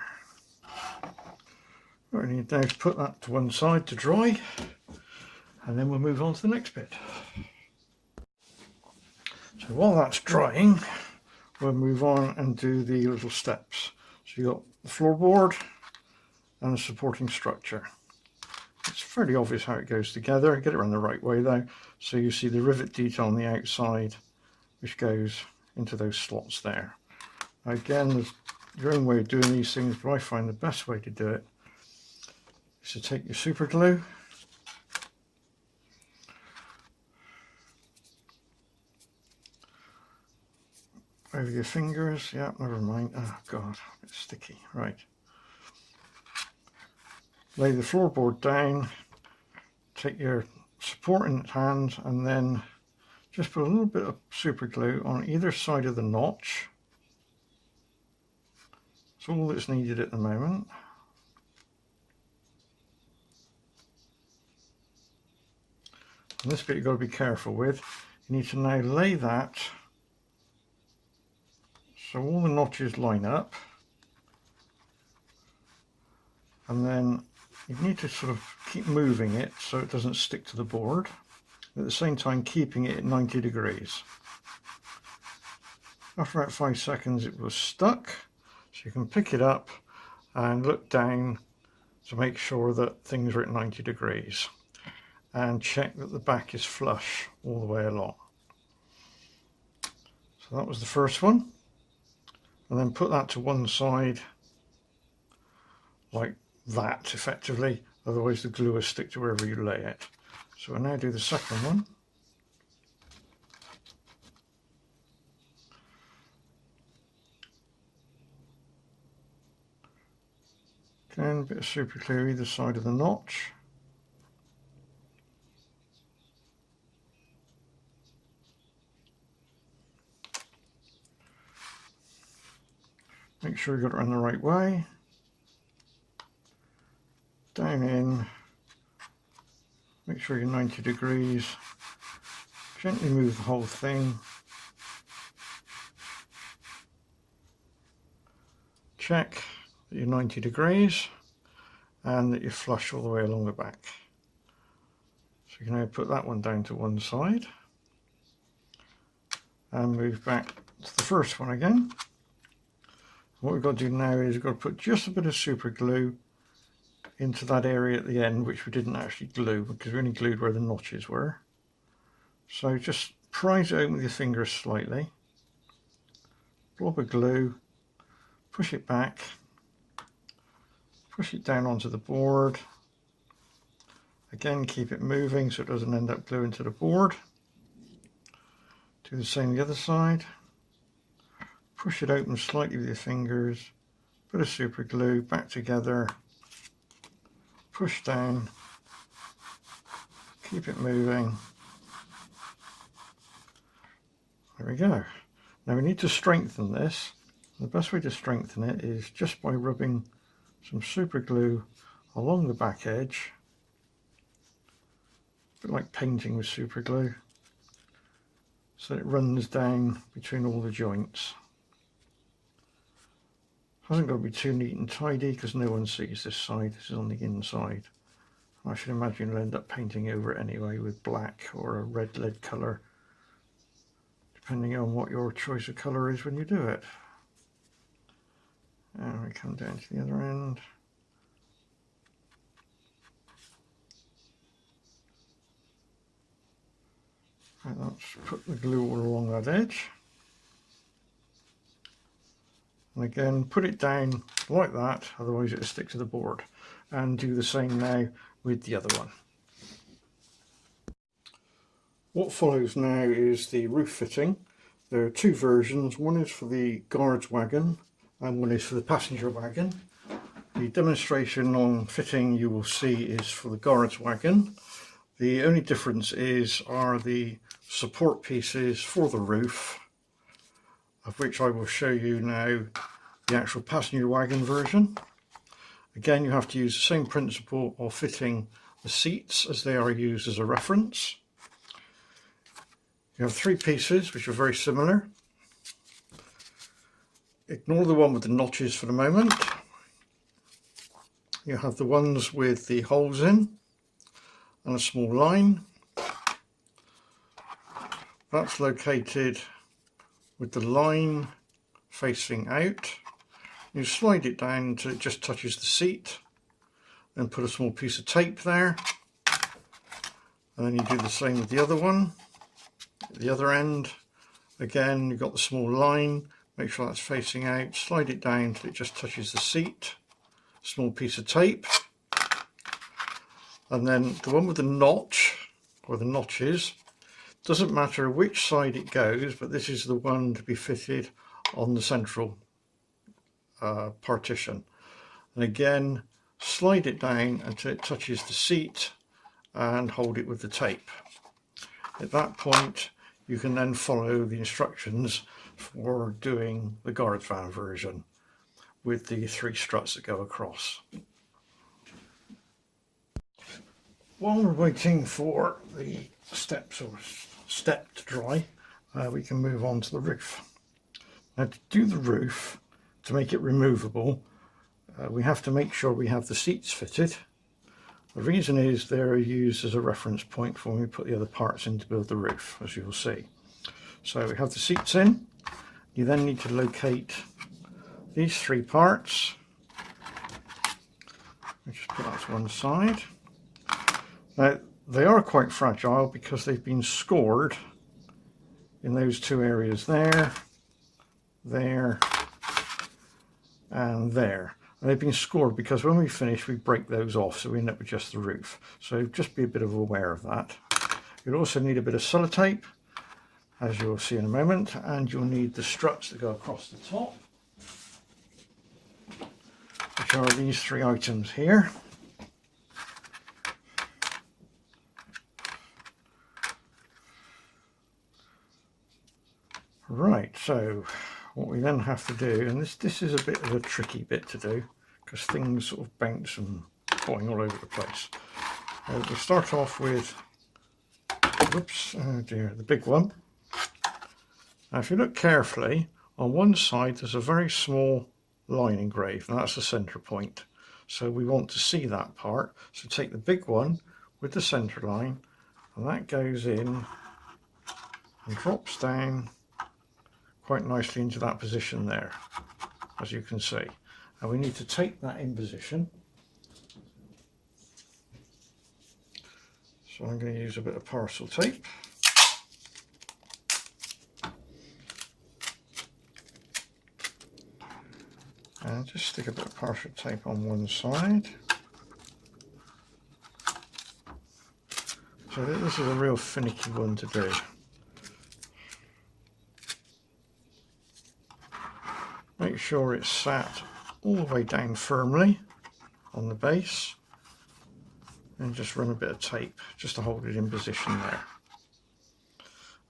What we need now is put that to one side to dry, and then we'll move on to the next bit. So while that's drying, we'll move on and do the little steps. So you've got the floorboard and the supporting structure. It's fairly obvious how it goes together. Get it around the right way though, so you see the rivet detail on the outside, which goes into those slots there. Again, there's your own way of doing these things, but I find the best way to do it is to take your super glue over your fingers. Yeah, never mind. Oh god, it's sticky. Right. Lay the floorboard down, take your supporting hand and then just put a little bit of super glue on either side of the notch. That's all that's needed at the moment. And this bit you've got to be careful with. You need to now lay that so all the notches line up, and then you need to sort of keep moving it so it doesn't stick to the board, at the same time keeping it at 90 degrees. After about 5 seconds it was stuck, so you can pick it up and look down to make sure that things are at 90 degrees and check that the back is flush all the way along. So that was the first one, and then put that to one side like that effectively, otherwise the glue will stick to wherever you lay it. So we'll now do the second one. Again, a bit of super glue either side of the notch. Make sure you got it in the right way. Down in, make sure you're 90 degrees, gently move the whole thing, check that you're 90 degrees and that you're flush all the way along the back. So you can now put that one down to one side and move back to the first one again. What we've got to do now is we've got to put just a bit of super glue into that area at the end, which we didn't actually glue because we only glued where the notches were. So just prise it open with your fingers slightly, blob of glue, push it back, push it down onto the board. Again, keep it moving so it doesn't end up gluing to the board. Do the same the other side. Push it open slightly with your fingers, bit of super glue, back together, push down, keep it moving. There we go. Now we need to strengthen this. The best way to strengthen it is just by rubbing some super glue along the back edge, a bit like painting with super glue, so that it runs down between all the joints. Hasn't got to be too neat and tidy because no one sees this side. This is on the inside. I should imagine you'll end up painting over it anyway with black or a red lead colour, depending on what your choice of colour is when you do it. And we come down to the other end. Right, let's put the glue all along that edge. And again, put it down like that, otherwise it'll stick to the board. And do the same now with the other one. What follows now is the roof fitting. There are two versions. One is for the guard's wagon and one is for the passenger wagon. The demonstration on fitting you will see is for the guard's wagon. The only difference are the support pieces for the roof, of which I will show you now the actual passenger wagon version. Again, you have to use the same principle of fitting the seats as they are used as a reference. You have three pieces which are very similar. Ignore the one with the notches for the moment. You have the ones with the holes in and a small line. That's located with the line facing out. You slide it down until it just touches the seat, then put a small piece of tape there, and then you do the same with the other one. At the other end, again you've got the small line, make sure that's facing out, slide it down until it just touches the seat, small piece of tape, and then the one with the notch, or the notches, doesn't matter which side it goes, but this is the one to be fitted on the central partition, and again slide it down until it touches the seat and hold it with the tape. At that point you can then follow the instructions for doing the guard van version with the 3 struts that go across. While we're waiting for the steps or step to dry, we can move on to the roof. Now, to do the roof, to make it removable, we have to make sure we have the seats fitted. The reason is they're used as a reference point for when we put the other parts in to build the roof, as you'll see. So we have the seats in. You then need to locate these 3 parts. I'll just put that to one side. Now, they are quite fragile because they've been scored in those 2 areas there, there, and there. And they've been scored because when we finish, we break those off, so we end up with just the roof. So just be a bit aware of that. You'll also need a bit of sellotape, as you'll see in a moment, and you'll need the struts that go across the top, which are these 3 items here. Right, so what we then have to do, and this is a bit of a tricky bit to do because things sort of bounce and boing all over the place. We start off with, whoops, oh dear, the big one. Now if you look carefully, on one side there's a very small line engraved, and that's the centre point. So we want to see that part. So take the big one with the centre line, and that goes in and drops down quite nicely into that position there, as you can see. And we need to take that in position. So I'm going to use a bit of parcel tape. And just stick a bit of parcel tape on one side. So this is a real finicky one to do. Make sure it's sat all the way down firmly on the base, and just run a bit of tape just to hold it in position there.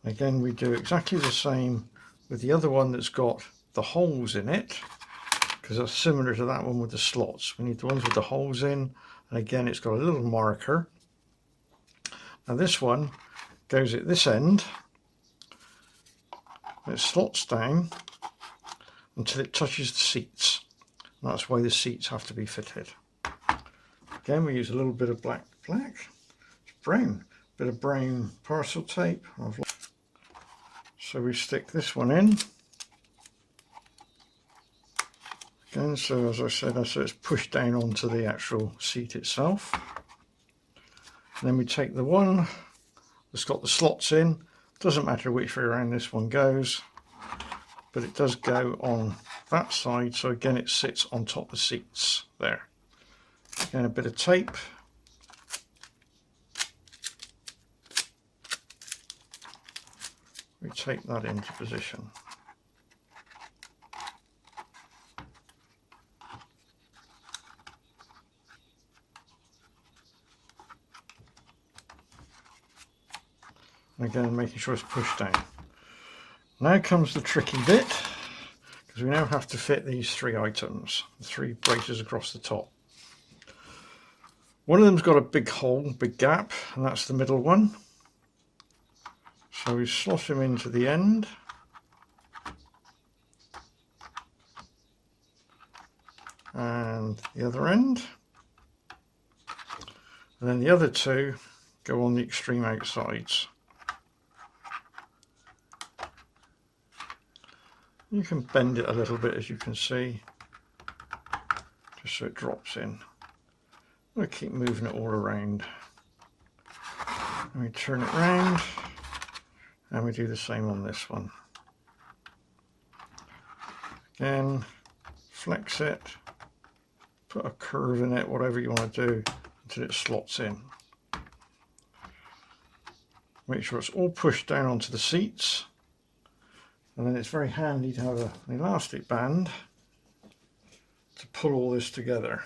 Again, we do exactly the same with the other one that's got the holes in it, because that's similar to that one with the slots. We need the ones with the holes in, and again it's got a little marker. Now this one goes at this end, it slots down until it touches the seats. And that's why the seats have to be fitted. Again, we use a little bit of brown, bit of brown parcel tape. So we stick this one in. Again, so as I said, so it's pushed down onto the actual seat itself. And then we take the one that's got the slots in. Doesn't matter which way around this one goes, but it does go on that side, so again it sits on top of the seats there. Again, a bit of tape. We tape that into position. Again, making sure it's pushed down. Now comes the tricky bit, because we now have to fit these 3 items, the 3 braces across the top. One of them's got a big hole, big gap, and that's the middle one. So we slot him into the end. And the other end. And then the other 2 go on the extreme outsides. You can bend it a little bit, as you can see, just so it drops in. We'll keep moving it all around. And we turn it round, and we do the same on this one. Again, flex it, put a curve in it, whatever you want to do, until it slots in. Make sure it's all pushed down onto the seats. And then it's very handy to have an elastic band to pull all this together.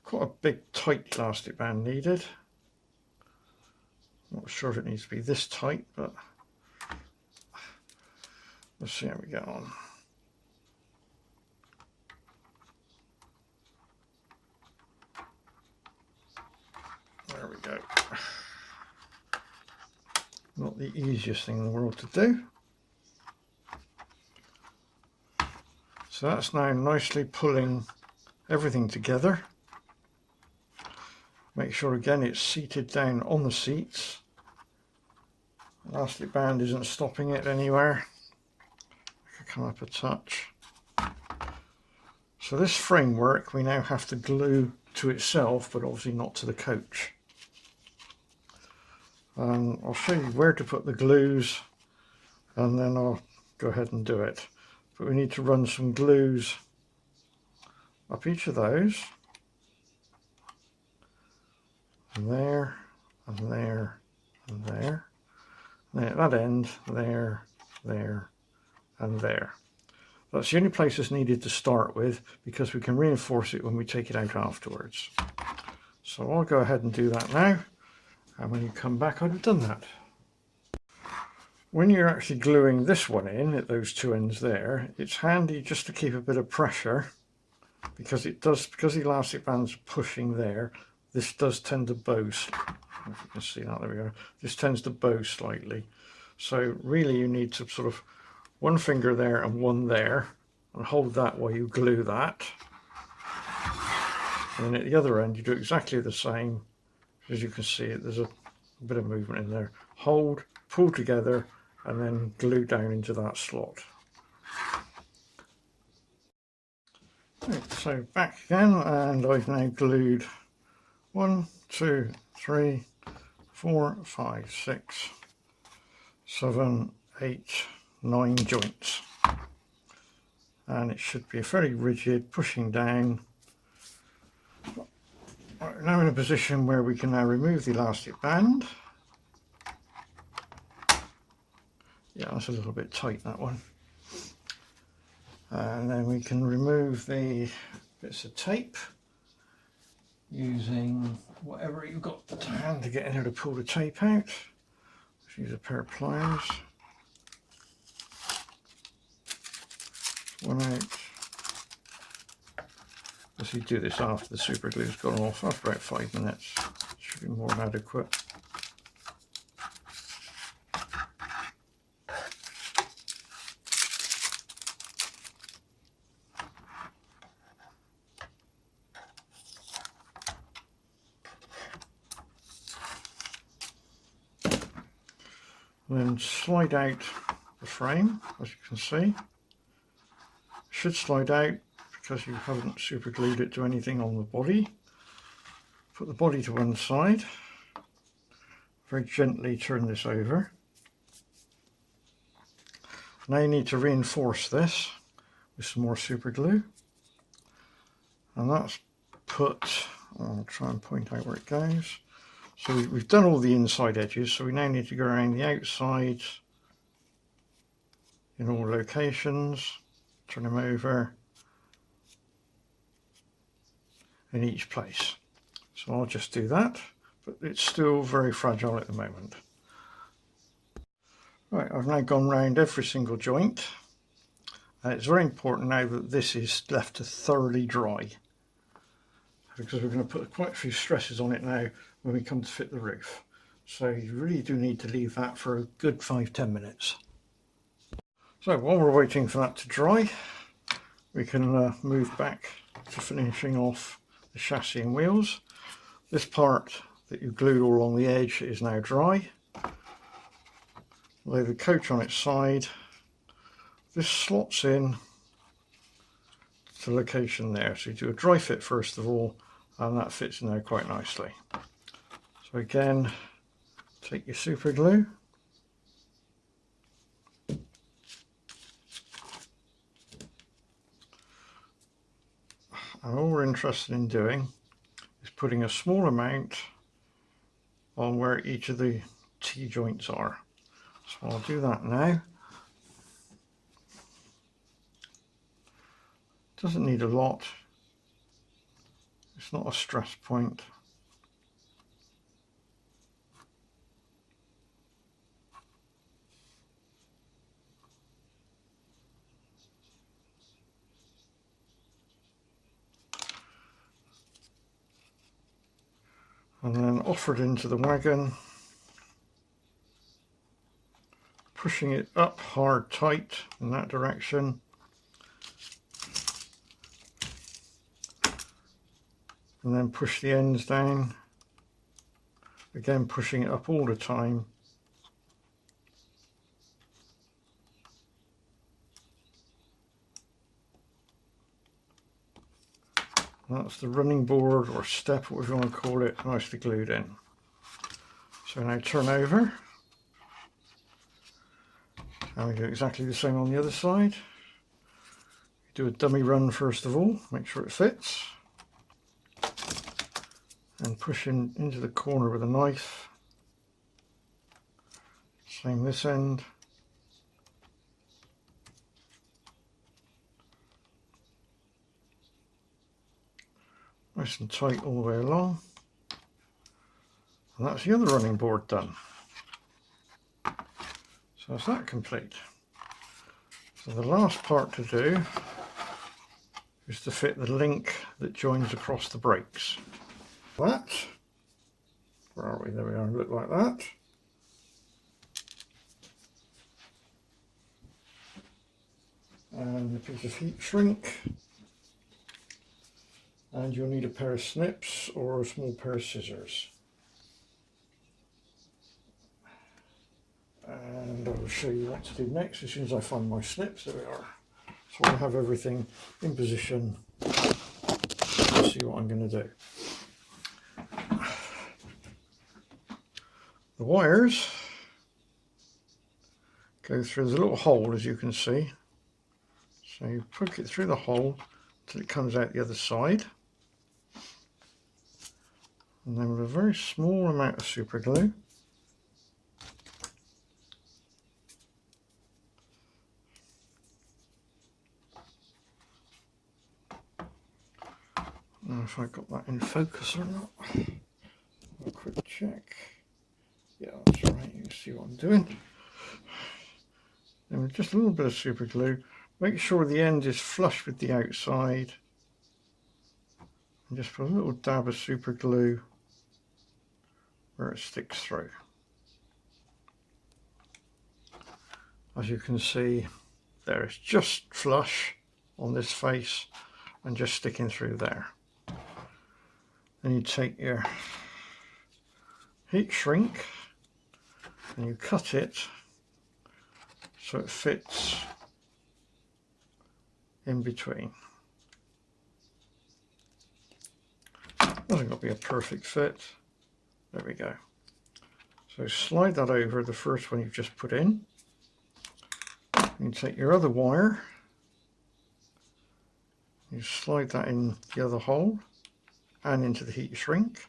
Quite a big tight elastic band needed. Not sure if it needs to be this tight, but let's see how we get on. There we go. Not the easiest thing in the world to do. So that's now nicely pulling everything together. Make sure again it's seated down on the seats. Elastic band isn't stopping it anywhere. I could come up a touch. So this framework we now have to glue to itself, but obviously not to the coach. I'll show you where to put the glues and then I'll go ahead and do it. But we need to run some glues up each of those. And there, and there, and there. And at that end, there, there, and there. That's the only place it's needed to start with, because we can reinforce it when we take it out afterwards. So I'll go ahead and do that now. And when you come back, I'd have done that. When you're actually gluing this one in at those two ends there, it's handy just to keep a bit of pressure, because the elastic band's pushing there, this does tend to bow. If you can see that, there we go. This tends to bow slightly. So really you need to sort of one finger there and one there, and hold that while you glue that. And then at the other end you do exactly the same. As you can see, there's a bit of movement in there. Hold, pull together, and then glue down into that slot. Right, so back again, and I've now glued 1, 2, 3, 4, 5, 6, 7, 8, 9 joints. And it should be a fairly rigid, pushing down. Right, we're now in a position where we can now remove the elastic band. Yeah, that's a little bit tight, that one. And then we can remove the bits of tape using whatever you've got to hand to get in here to pull the tape out. Let's use a pair of pliers. One out. As you do this after the super glue's gone off, after about 5 minutes, should be more than adequate. And then slide out the frame, as you can see. It should slide out because you haven't super glued it to anything on the body. Put the body to one side. Very gently turn this over. Now you need to reinforce this with some more super glue. And that's put, I'll try and point out where it goes. So we've done all the inside edges, so we now need to go around the outside in all locations, turn them over in each place. So I'll just do that, but it's still very fragile at the moment. Right, I've now gone round every single joint. It's very important now that this is left to thoroughly dry, because we're going to put quite a few stresses on it now when we come to fit the roof. So you really do need to leave that for a good 5-10 minutes. So while we're waiting for that to dry, we can move back to finishing off the chassis and wheels. This part that you glued all along the edge is now dry. Lay the coach on its side. This slots in to the location there. So you do a dry fit first of all, and that fits in there quite nicely. So again, take your super glue. And all we're interested in doing is putting a small amount on where each of the T-joints are. So I'll do that now. Doesn't need a lot. It's not a stress point. And then offer it into the wagon, pushing it up hard tight in that direction. And then push the ends down, again pushing it up all the time. That's the running board or step, whatever you want to call it, nicely glued in. So now turn over, and we do exactly the same on the other side. Do a dummy run first of all, make sure it fits, and push into the corner with a knife. Same this end. Nice and tight all the way along. And that's the other running board done. So that's that complete. So the last part to do is to fit the link that joins across the brakes. That. Where are we? There we are. Look like that. And a piece of heat shrink. And you'll need a pair of snips or a small pair of scissors. And I'll show you what to do next as soon as I find my snips. There we are. So I have everything in position. Let's see what I'm going to do. The wires go through, there's a little hole as you can see. So you poke it through the hole until it comes out the other side. And then with a very small amount of super glue, now if I got that in focus or not, a quick check. Yeah, that's right, you can see what I'm doing. And with just a little bit of super glue, make sure the end is flush with the outside, and just put a little dab of super glue where it sticks through. As you can see, there it's just flush on this face and just sticking through there. Then you take your heat shrink and you cut it so it fits in between. Doesn't got to be a perfect fit. There we go. So slide that over the first one you've just put in. You take your other wire, you slide that in the other hole and into the heat shrink.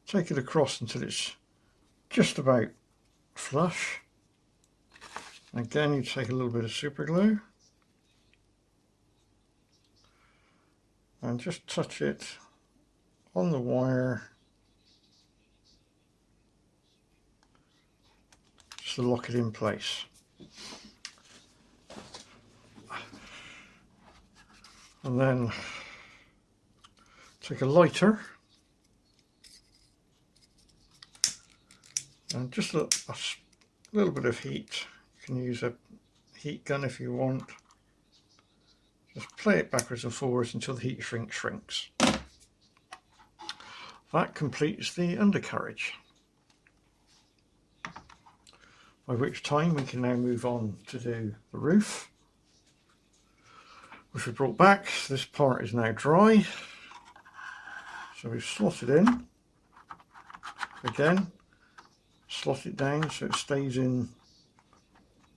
Take it across until it's just about flush. Again, you take a little bit of super glue and just touch it on the wire just to lock it in place. And then take a lighter and just a little bit of heat. You can use a heat gun if you want. Just play it backwards and forwards until the heat shrink shrinks. That completes the undercarriage. By which time we can now move on to do the roof, which we brought back. This part is now dry. So we slot it in. Again, slot it down so it stays in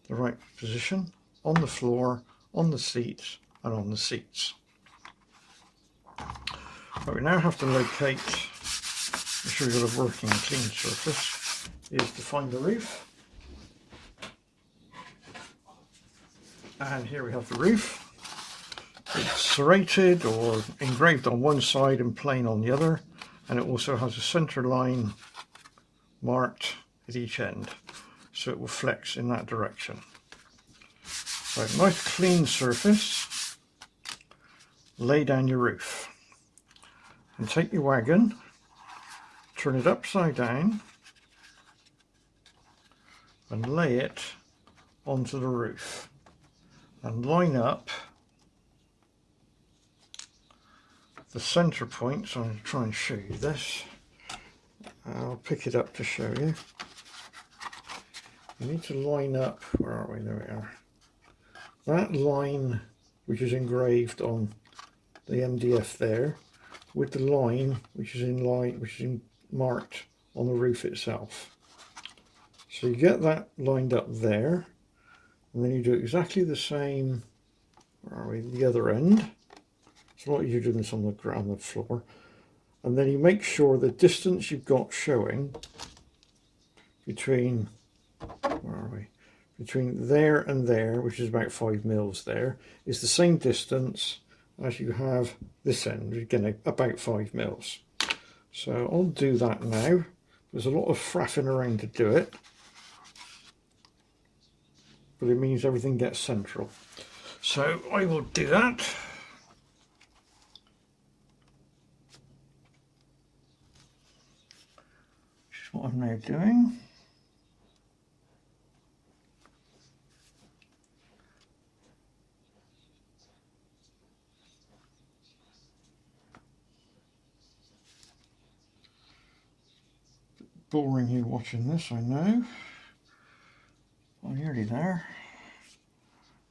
the right position on the floor, on the seats and on the seats. But we now have to locate, make sure we've got a working clean surface, is to find the roof. And here we have the roof. It's serrated or engraved on one side and plain on the other, and it also has a centre line marked at each end, so it will flex in that direction. So nice clean surface. Lay down your roof and take your wagon, turn it upside down and lay it onto the roof and line up the centre point. So I'm going to try and show you this. I'll pick it up to show you. You need to line up, where are we? There we are. That line which is engraved on the MDF there, with the line which is marked on the roof itself. So you get that lined up there, and then you do exactly the same, where are we, the other end. So what you're doing this on the ground, the floor, and then you make sure the distance you've got showing between, where are we, between there and there, which is about 5 mils there, is the same distance as you have this end, again about 5 mils. So I'll do that now. There's a lot of fraffing around to do it, but it means everything gets central. So I will do that. Which is what I'm now doing. Boring you watching this, I know. Oh, you're nearly there.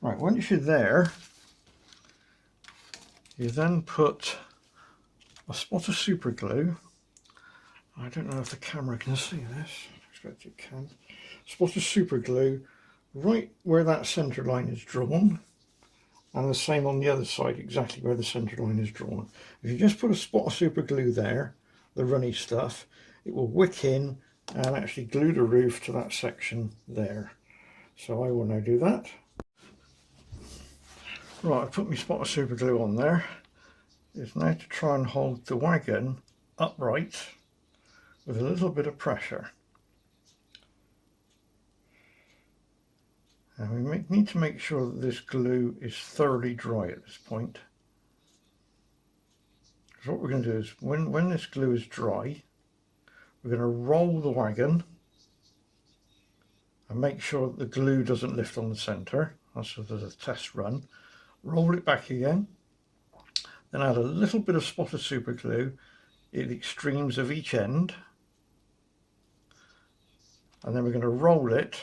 Right, once you're there, you then put a spot of super glue. I don't know if the camera can see this. I expect it can. Spot of super glue right where that centre line is drawn, and the same on the other side, exactly where the centre line is drawn. If you just put a spot of super glue there, the runny stuff, it will wick in and actually glue the roof to that section there. So I will now do that. Right, I put my spot of super glue on there. It's now to try and hold the wagon upright with a little bit of pressure. And we need to make sure that this glue is thoroughly dry at this point. Because what we're going to do is, when this glue is dry, we're going to roll the wagon and make sure that the glue doesn't lift on the centre. That's sort of a test run. Roll it back again, then add a little bit of spot of super glue at the extremes of each end, and then we're going to roll it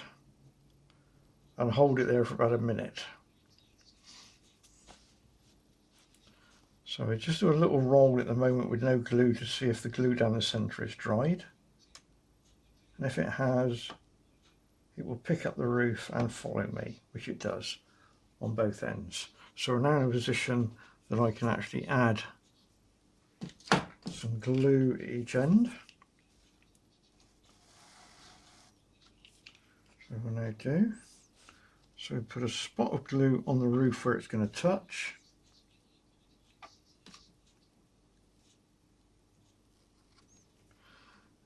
and hold it there for about a minute. So we just do a little roll at the moment with no glue to see if the glue down the centre is dried, and if it has, it will pick up the roof and follow me, which it does on both ends. So we're now in a position that I can actually add some glue at each end. So we'll now do, so we put a spot of glue on the roof where it's going to touch.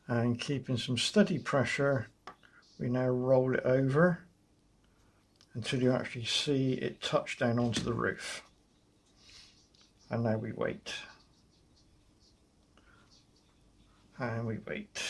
And keeping some steady pressure, we now roll it over until you actually see it touch down onto the roof. And now we wait. And we wait.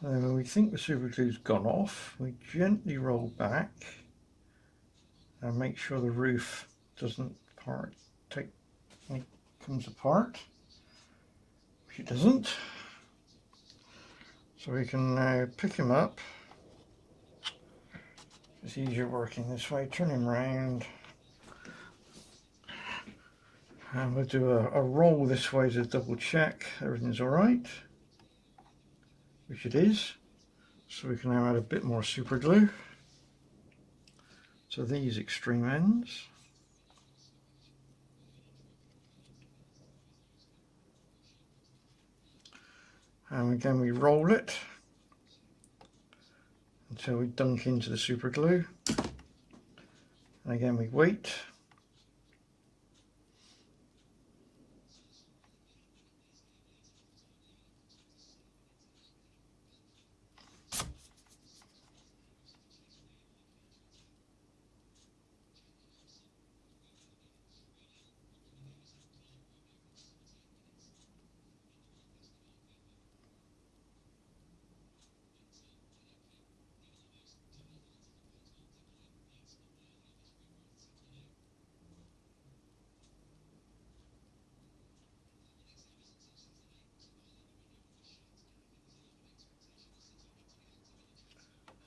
And when we think the super glue's gone off, we gently roll back and make sure the roof doesn't comes apart, which it doesn't. So we can now pick him up. It's easier working this way. Turn him round. And we'll do a roll this way to double check everything's alright, which it is. So we can now add a bit more super glue to these extreme ends. And again we roll it until we dunk into the super glue. And again we wait.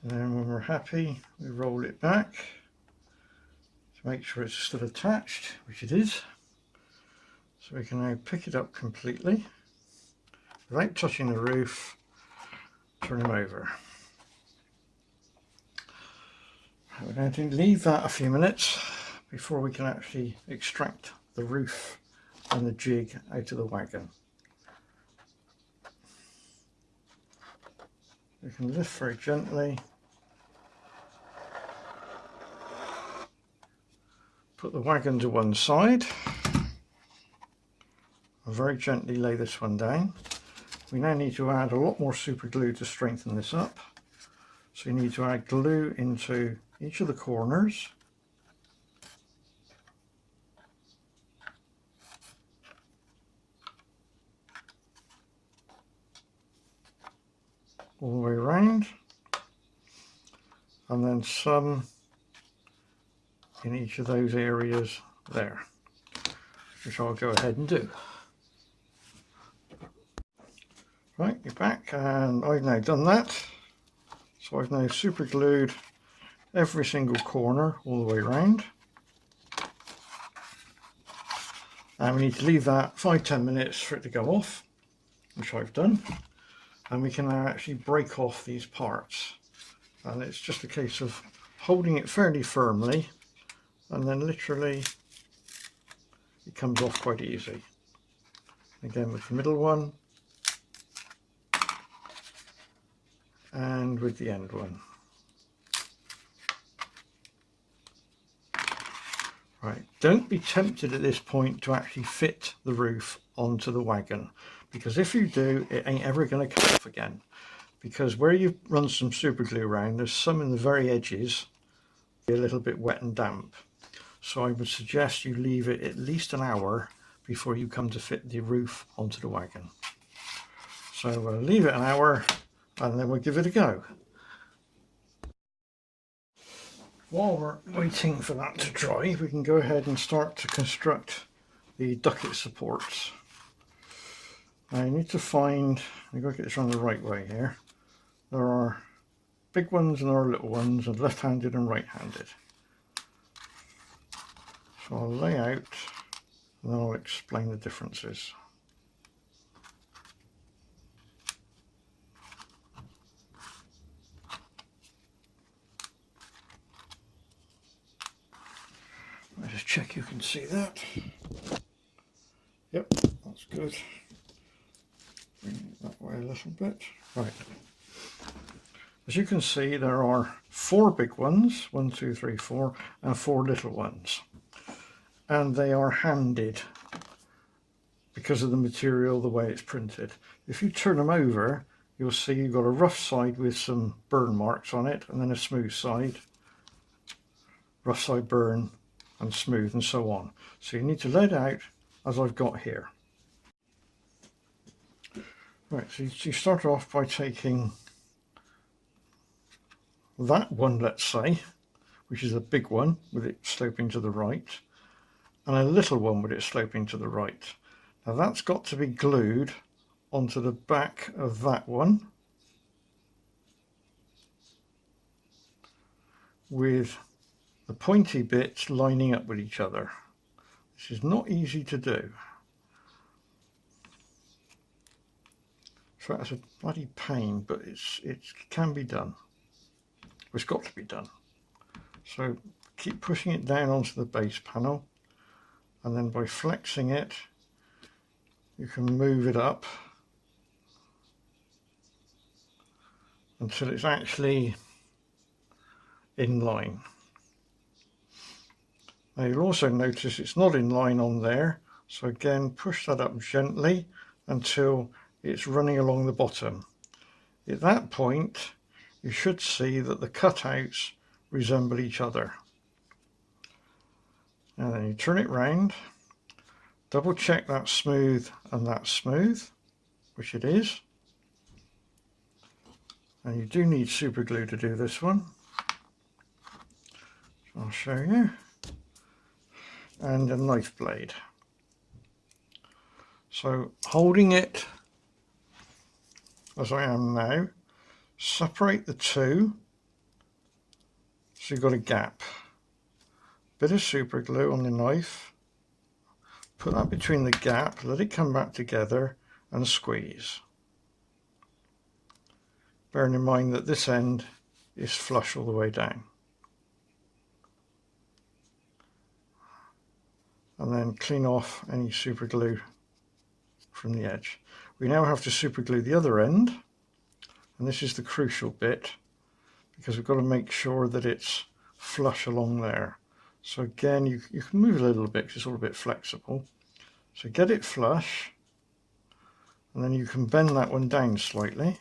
And then when we're happy, we roll it back to make sure it's still attached, which it is. So we can now pick it up completely without touching the roof, turn him over. We're going to leave that a few minutes before we can actually extract the roof and the jig out of the wagon. We can lift very gently, put the wagon to one side, and very gently lay this one down. We now need to add a lot more super glue to strengthen this up. So you need to add glue into each of the corners. All the way around, and then some in each of those areas there, which I'll go ahead and do. Right, you're back, and I've now done that. So I've now super glued every single corner all the way around. And we need to leave that 5-10 minutes for it to go off, which I've done. And we can now actually break off these parts. And it's just a case of holding it fairly firmly, and then literally it comes off quite easy. Again with the middle one, and with the end one. Right, don't be tempted at this point to actually fit the roof onto the wagon, because if you do, it ain't ever going to come off again, because where you've run some super glue around, there's some in the very edges a little bit wet and damp. So I would suggest you leave it at least an hour before you come to fit the roof onto the wagon. So we'll leave it an hour and then we'll give it a go. While we're waiting for that to dry, we can go ahead and start to construct the ducket supports. I need to find, I've got to get this on the right way here. There are big ones and there are little ones, and left-handed and right-handed. So I'll lay out and then I'll explain the differences. I'll just check you can see that. Yep, that's good. Bring it that way a little bit. Right. As you can see, there are 4 big ones, 1, 2, 3, 4, and 4 little ones. And they are handed because of the material, the way it's printed. If you turn them over, you'll see you've got a rough side with some burn marks on it, and then a smooth side, rough side burn, and smooth, and so on. So you need to lay it out as I've got here. Right, so you start off by taking that one, let's say, which is a big one with it sloping to the right, and a little one with it sloping to the right. Now that's got to be glued onto the back of that one. with the pointy bits lining up with each other. This is not easy to do. So that's a bloody pain, but it can be done. It's got to be done. So keep pushing it down onto the base panel, and then by flexing it you can move it up until it's actually in line. Now you'll also notice it's not in line on there, so again push that up gently until it's running along the bottom. At that point you should see that the cutouts resemble each other. And then you turn it round, double check that's smooth and that's smooth, which it is. And you do need super glue to do this one. So I'll show you. And a knife blade. So holding it as I am now, separate the two so you've got a gap. Bit of super glue on the knife, put that between the gap, let it come back together and squeeze. Bearing in mind that this end is flush all the way down. And then clean off any super glue from the edge. We now have to super glue the other end, and this is the crucial bit because we've got to make sure that it's flush along there. So again, you can move a little bit because it's all a bit flexible. So get it flush, and then you can bend that one down slightly.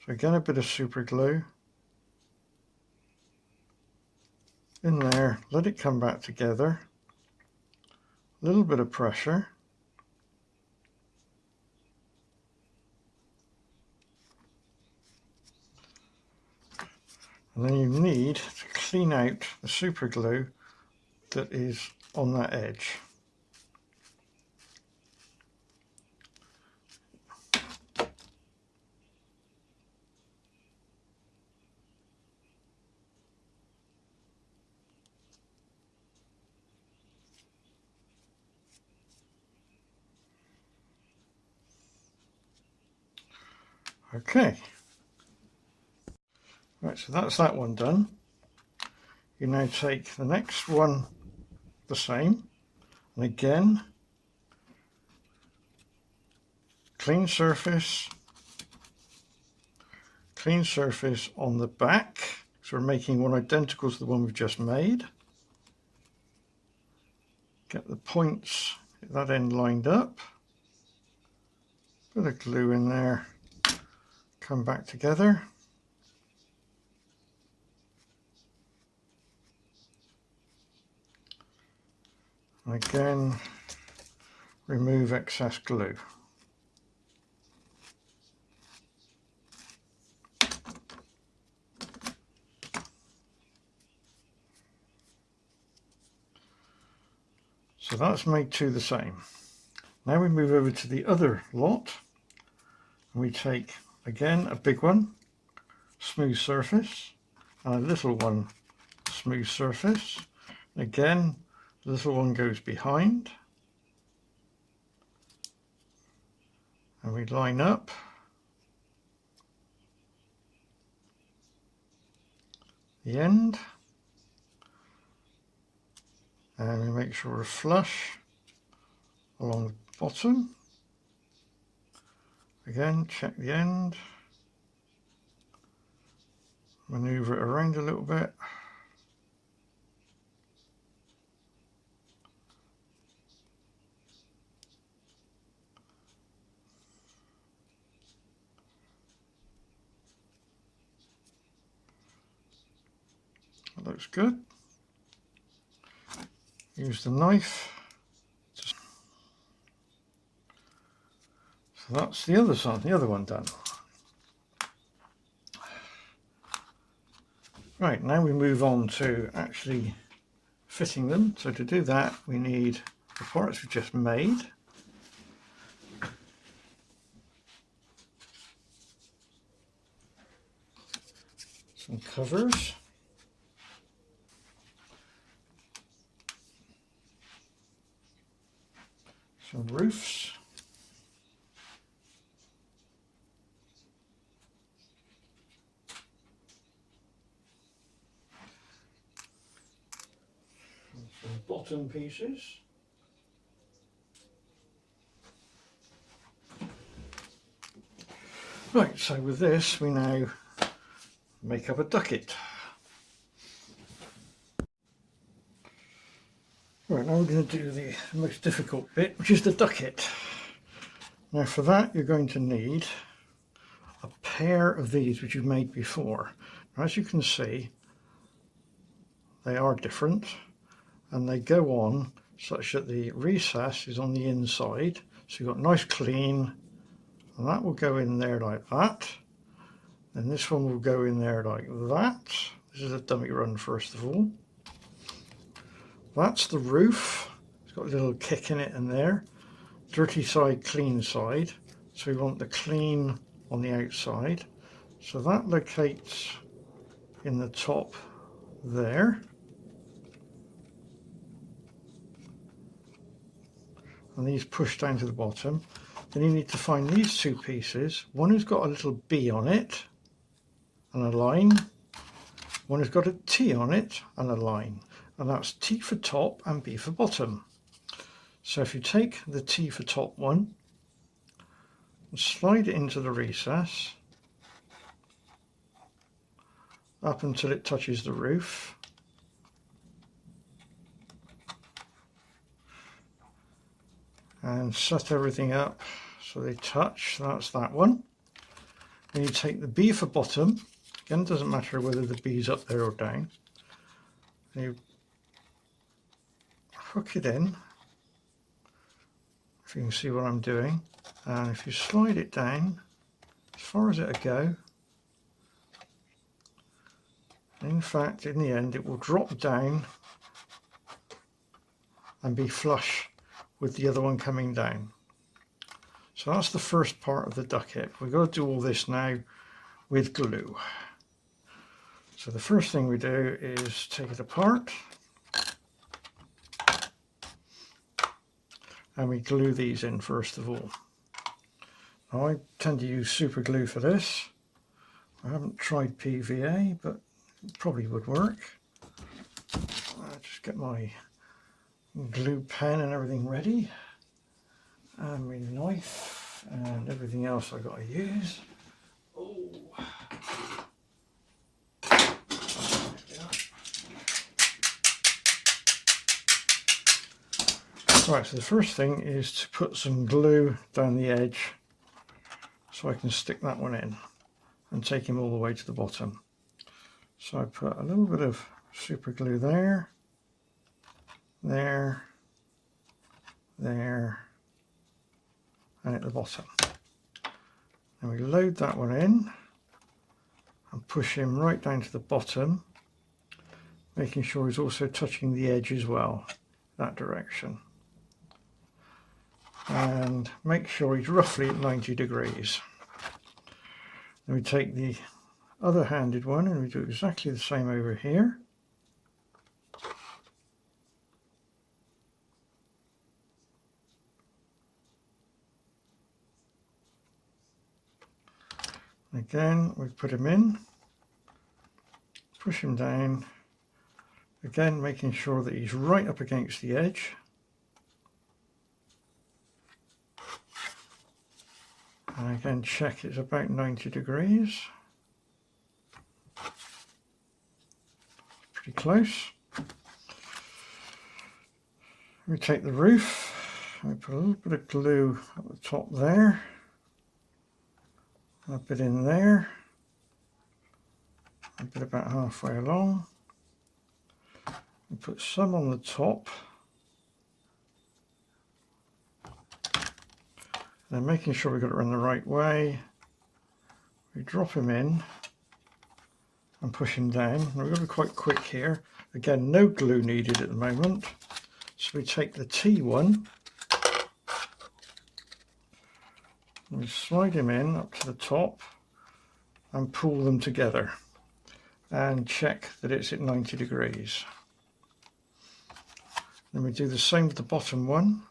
So again, a bit of super glue in there, let it come back together, a little bit of pressure. And then you need to clean out the super glue that is on that edge. Okay. Right, so that's that one done. You now take the next one the same, and again, clean surface on the back, so we're making one identical to the one we've just made. Get the points at that end lined up, bit of glue in there, come back together. Again, remove excess glue. So that's made two the same. Now we move over to the other lot, and we take again a big one, smooth surface, and a little one, smooth surface. Again, the little one goes behind, and we line up the end, and we make sure we're flush along the bottom. Again, check the end, maneuver it around a little bit. That looks good. Use the knife. So that's the other side, the other one done. Right, now we move on to actually fitting them. So to do that, we need the parts we just made. Some covers. some roofs. And some bottom pieces. Right, so with this we now make up a ducket. Right, now we're going to do the most difficult bit, which is the ducket. Now for that you're going to need a pair of these which you've made before. Now, as you can see, they are different and they go on such that the recess is on the inside, so you've got nice clean, and that will go in there like that. Then this one will go in there like that. This is a dummy run first of all. That's the roof. It's got a little kick in it in there. Dirty side, clean side. So we want the clean on the outside. So that locates in the top there. And these push down to the bottom. Then you need to find these two pieces. One has got a little B on it and a line. One has got a T on it and a line. And that's T for top and B for bottom. So if you take the T for top one and slide it into the recess up until it touches the roof, and set everything up so they touch. So that's that one. Then you take the B for bottom. Again, it doesn't matter whether the B is up there or down. And you hook it in, if you can see what I'm doing, and if you slide it down as far as it'll go, in fact in the end it will drop down and be flush with the other one coming down. So that's the first part of the ducket. We've got to do all this now with glue. So the first thing we do is take it apart and we glue these in first of all. Now I tend to use super glue for this. I haven't tried PVA, but it probably would work. I'll just get my glue pen and everything ready, and my knife and everything else I've got to use. Oh. Right, so the first thing is to put some glue down the edge so I can stick that one in and take him all the way to the bottom. So I put a little bit of super glue there, there, there, and at the bottom. And we load that one in and push him right down to the bottom, making sure he's also touching the edge as well, that direction. And make sure he's roughly at 90 degrees. Then we take the other handed one and we do exactly the same over here. Again, we put him in, push him down, again making sure that he's right up against the edge. And again check it's about 90 degrees. Pretty close. We take the roof, we put a little bit of glue at the top there, a bit in there, a bit about halfway along. We put some on the top. Then making sure we've got it run the right way, we drop him in and push him down. Now we've got to be quite quick here. Again, no glue needed at the moment. So we take the T1, and we slide him in up to the top and pull them together and check that it's at 90 degrees. Then we do the same with the bottom one.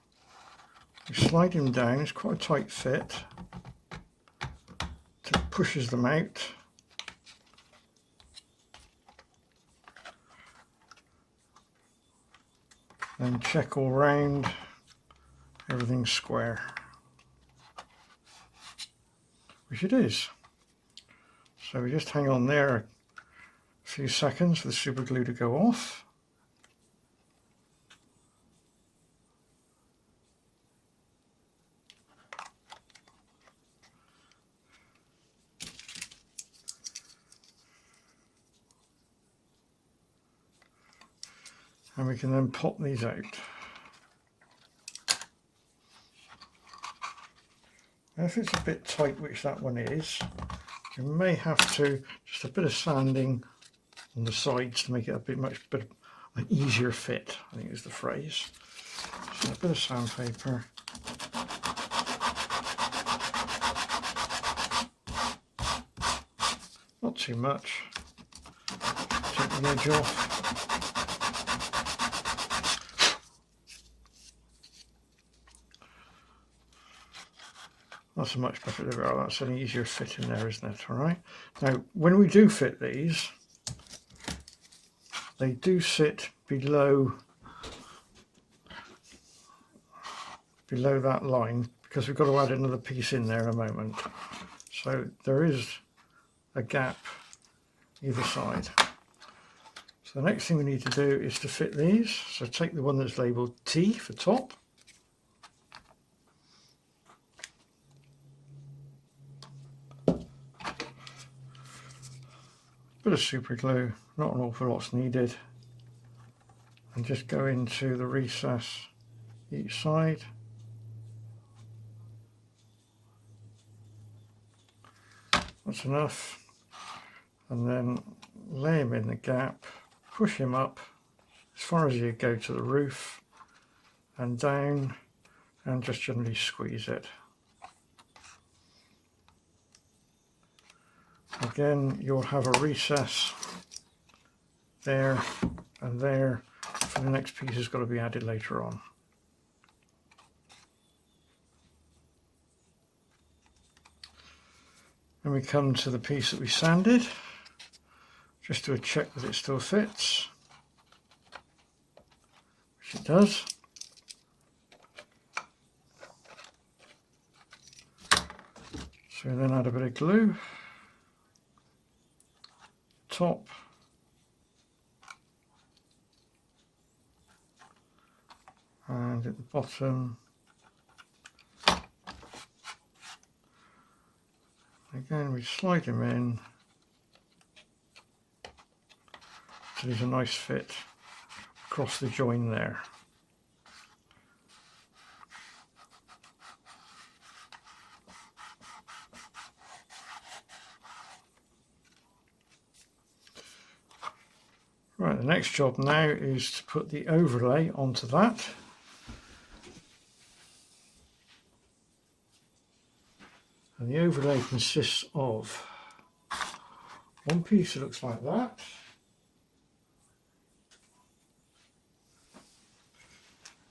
You slide him down, it's quite a tight fit. It pushes them out. Then check all round, everything's square, which it is. So we just hang on there a few seconds for the super glue to go off. And we can then pop these out. Now if it's a bit tight, which that one is, you may have to just a bit of sanding on the sides to make it a bit an easier fit, I think is the phrase. So a bit of sandpaper. Not too much. Take the edge off. That's a much better, that's an easier fit in there, isn't it? All right. Now, when we do fit these, they do sit below that line because we've got to add another piece in there in a moment. So there is a gap either side. So the next thing we need to do is to fit these. So take the one that's labelled T for top. Bit of super glue, not an awful lot's needed, and just go into the recess each side. That's enough, and then lay him in the gap, push him up as far as you go to the roof and down, and just gently squeeze it. Again, you'll have a recess there and there for the next piece has got to be added later on. And we come to the piece that we sanded, just to check that it still fits, which it does. So we then add a bit of glue. Top, and at the bottom again we slide him in so there's a nice fit across the join there. Right, the next job now is to put the overlay onto that. And the overlay consists of one piece that looks like that,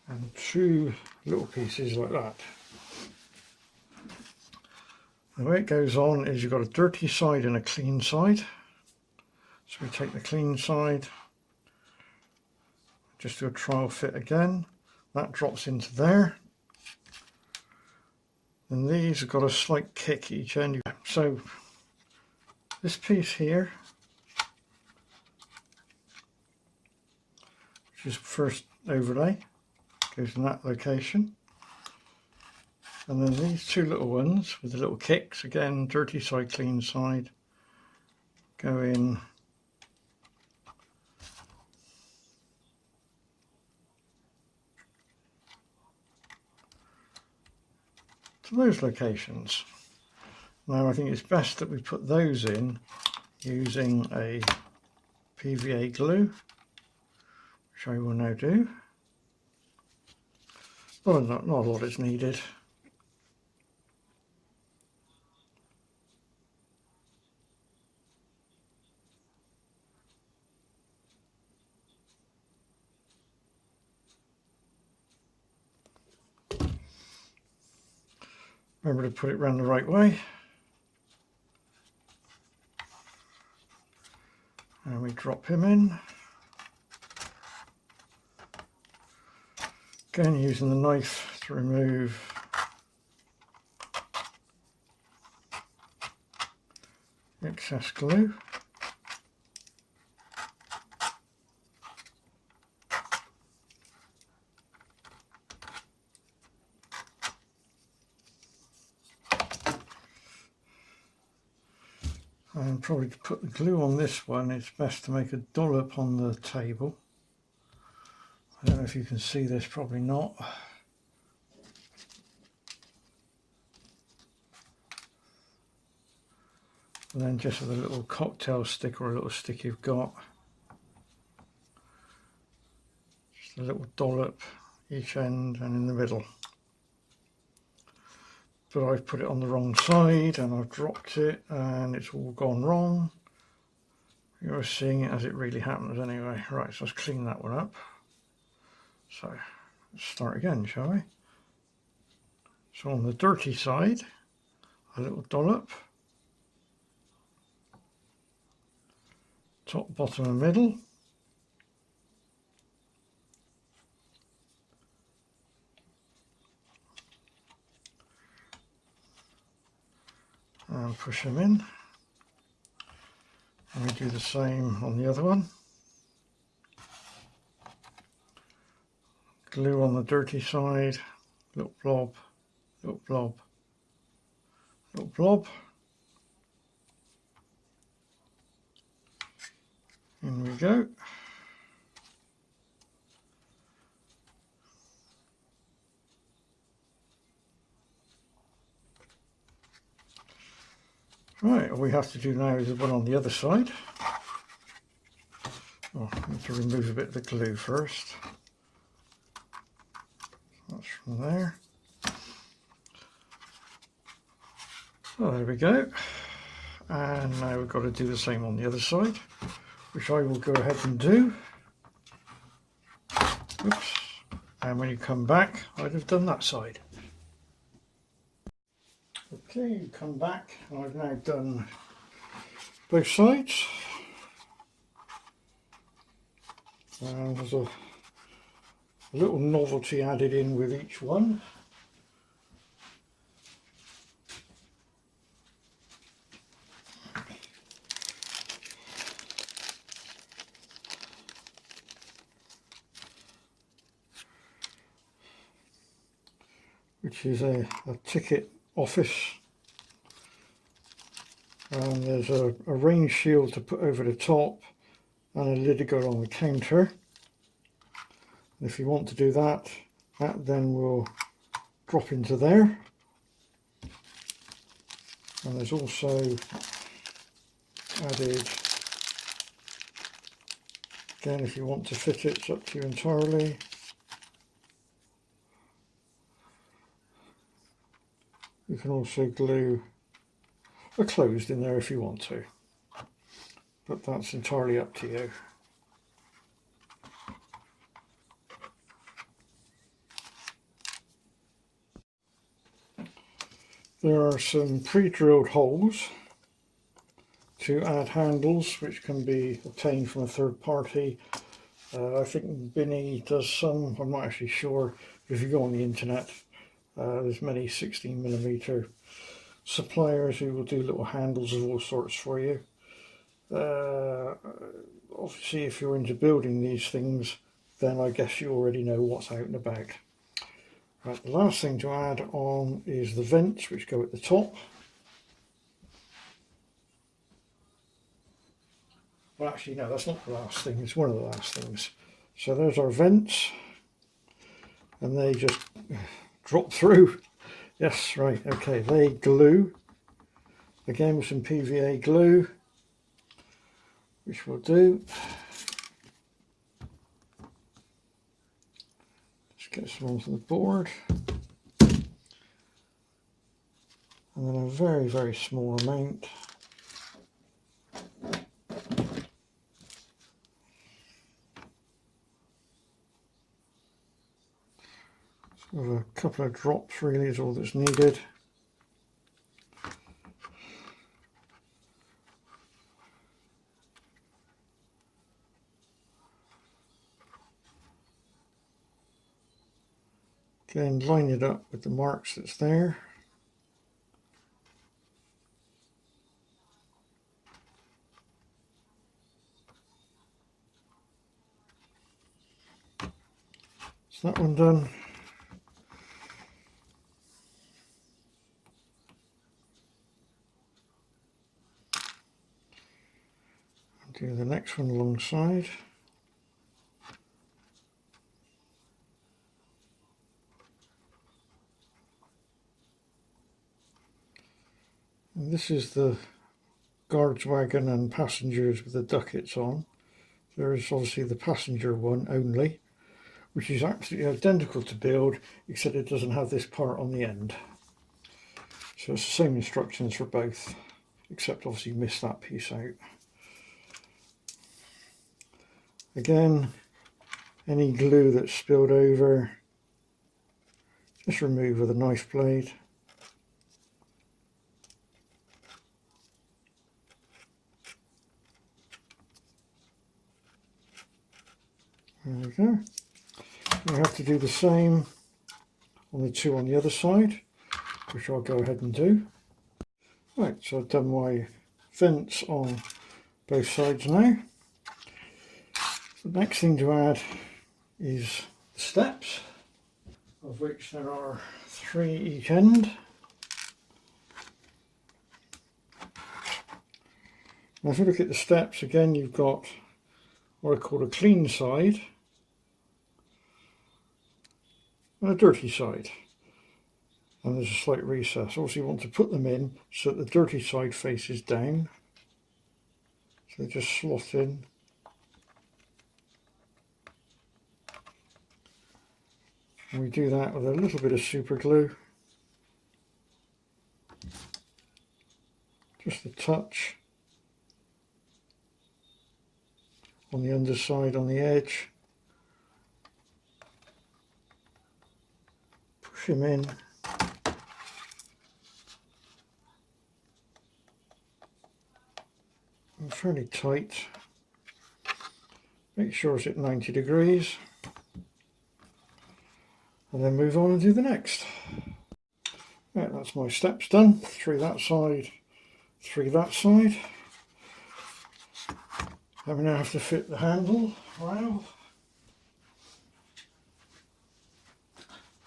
and two little pieces like that. The way it goes on is you've got a dirty side and a clean side. So we take the clean side, just do a trial fit again, that drops into there. And these have got a slight kick each end. So this piece here, which is first overlay, goes in that location. And then these two little ones with the little kicks, again, dirty side, clean side, go in to those locations. Now I think it's best that we put those in using a PVA glue, which I will now do. Not a lot is needed. Remember to put it round the right way. And we drop him in. Again, using the knife to remove excess glue. And probably to put the glue on this one, it's best to make a dollop on the table. I don't know if you can see this, probably not. And then just with a little cocktail stick or a little stick you've got, just a little dollop each end and in the middle. But I've put it on the wrong side and I've dropped it and it's all gone wrong. You're seeing it as it really happens anyway. Right, so let's clean that one up. So let's start again, shall we? So on the dirty side, a little dollop. Top, bottom and middle. And push them in. And we do the same on the other one. Glue on the dirty side, little blob, little blob, little blob. In we go. Right, all we have to do now is the one on the other side. Oh, I need to remove a bit of the glue first. That's from there. Oh, there we go. And now we've got to do the same on the other side, which I will go ahead and do. Oops. And when you come back, I'd have done that side. Okay, you come back, and I've now done both sides. And there's a little novelty added in with each one. Which is a ticket office. And there's a rain shield to put over the top and a lid to go on the counter. And if you want to do that, that then will drop into there. And there's also added, again, if you want to fit it, it's up to you entirely. You can also glue a closed in there if you want to, but that's entirely up to you. There are some pre-drilled holes to add handles, which can be obtained from a third party. I think Binny does some, I'm not actually sure, but if you go on the internet, there's many 16mm suppliers who will do little handles of all sorts for you. Obviously, if you're into building these things, then I guess you already know what's out and about. Right, the last thing to add on is the vents, which go at the top. Well, actually, no, that's not the last thing, it's one of the last things. So there's our vents, and they just drop through. Yes, right, okay, they glue. Again with some PVA glue, which we'll do. Just get some onto the board. And then a very, very small amount. Sort of a couple of drops really is all that's needed. Again, line it up with the marks that's there. So that one done. I'll do the next one alongside. And this is the guard's wagon and passengers with the ducats on. There is obviously the passenger one only, which is absolutely identical to build, except it doesn't have this part on the end. So it's the same instructions for both, except obviously miss that piece out. Again, any glue that's spilled over, just remove with a knife blade. There we go. We have to do the same on the two on the other side, which I'll go ahead and do. Right, so I've done my vents on both sides now. The next thing to add is the steps, of which there are 3 each end. Now if you look at the steps, again you've got what I call a clean side and a dirty side, and there's a slight recess. Also you want to put them in so that the dirty side faces down, so they just slot in. And we do that with a little bit of super glue, just a touch on the underside, on the edge. Push him in. And fairly tight. Make sure it's at 90 degrees. And then move on and do the next. Right, that's my steps done. 3 that side, 3 that side. And we now have to fit the handle around.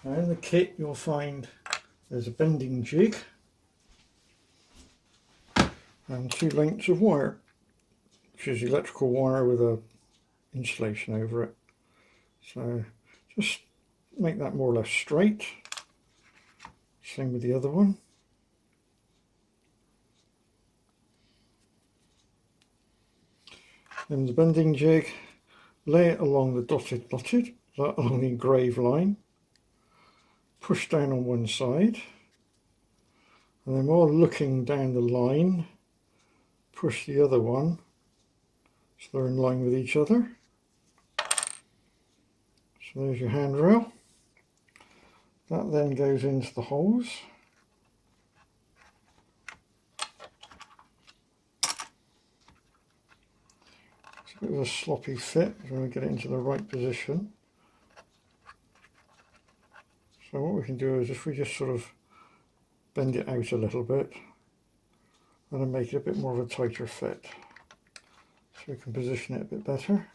Now in the kit you'll find there's a bending jig and 2 lengths of wire, which is electrical wire with a insulation over it. So just make that more or less straight. Same with the other one. Then the bending jig, lay it along the along the engraved line, push down on one side, and then while looking down the line, push the other one so they're in line with each other. So there's your handrail. That then goes into the holes. It's a bit of a sloppy fit, so we get it into the right position. So what we can do is if we just sort of bend it out a little bit and then make it a bit more of a tighter fit, so we can position it a bit better.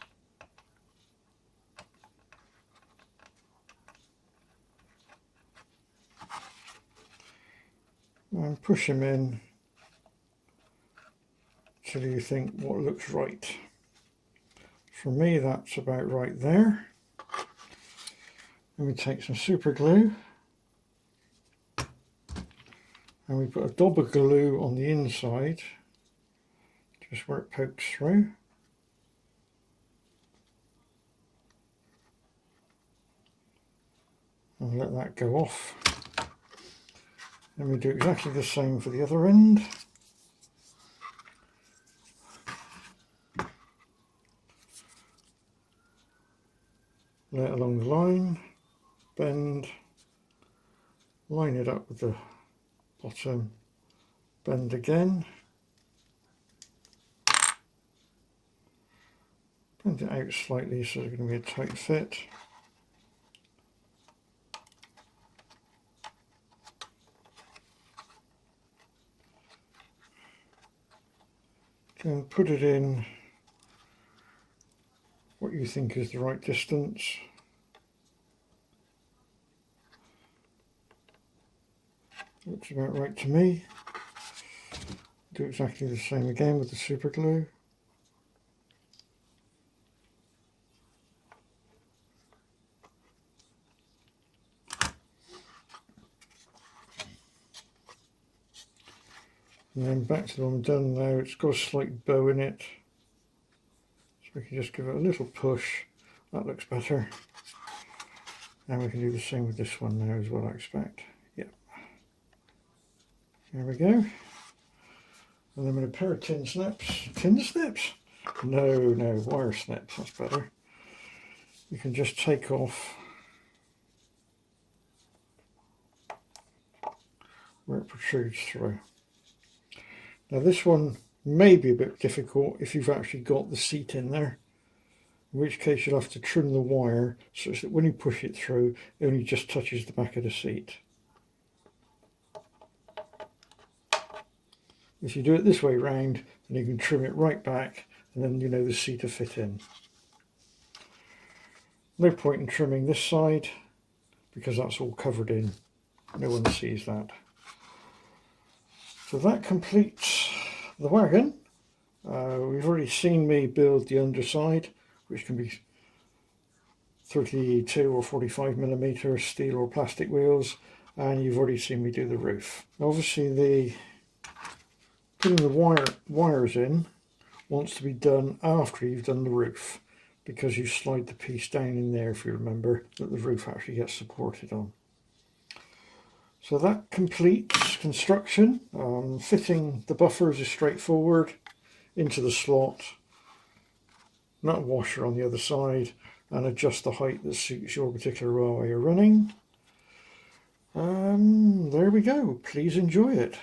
And push him in till you think what looks right. For me that's about right there. And we take some super glue and we put a dab of glue on the inside, just where it pokes through. And let that go off. Then we do exactly the same for the other end. Lay it along the line, bend, line it up with the bottom, bend again, bend it out slightly so it's going to be a tight fit. and put it in what you think is the right distance. Looks about right to me. Do exactly the same again with the super glue. And then back to the one done now. It's got a slight bow in it, so we can just give it a little push. That looks better. And we can do the same with this one now as well, I expect. Yep. There we go. And then with a pair of tin snips. Tin snips? No, wire snips, that's better. You can just take off where it protrudes through. Now this one may be a bit difficult if you've actually got the seat in there, in which case you'll have to trim the wire such that when you push it through, it only just touches the back of the seat. If you do it this way round, then you can trim it right back, and then you know the seat will fit in. No point in trimming this side, because that's all covered in. No one sees that. So that completes the wagon. We've already seen me build the underside, which can be 32 or 45mm steel or plastic wheels, and you've already seen me do the roof. Obviously putting the wires in wants to be done after you've done the roof, because you slide the piece down in there, if you remember, that the roof actually gets supported on. So that completes construction. Fitting the buffers is straightforward into the slot, nut washer on the other side, and adjust the height that suits your particular railway you're running. There we go. Please enjoy it.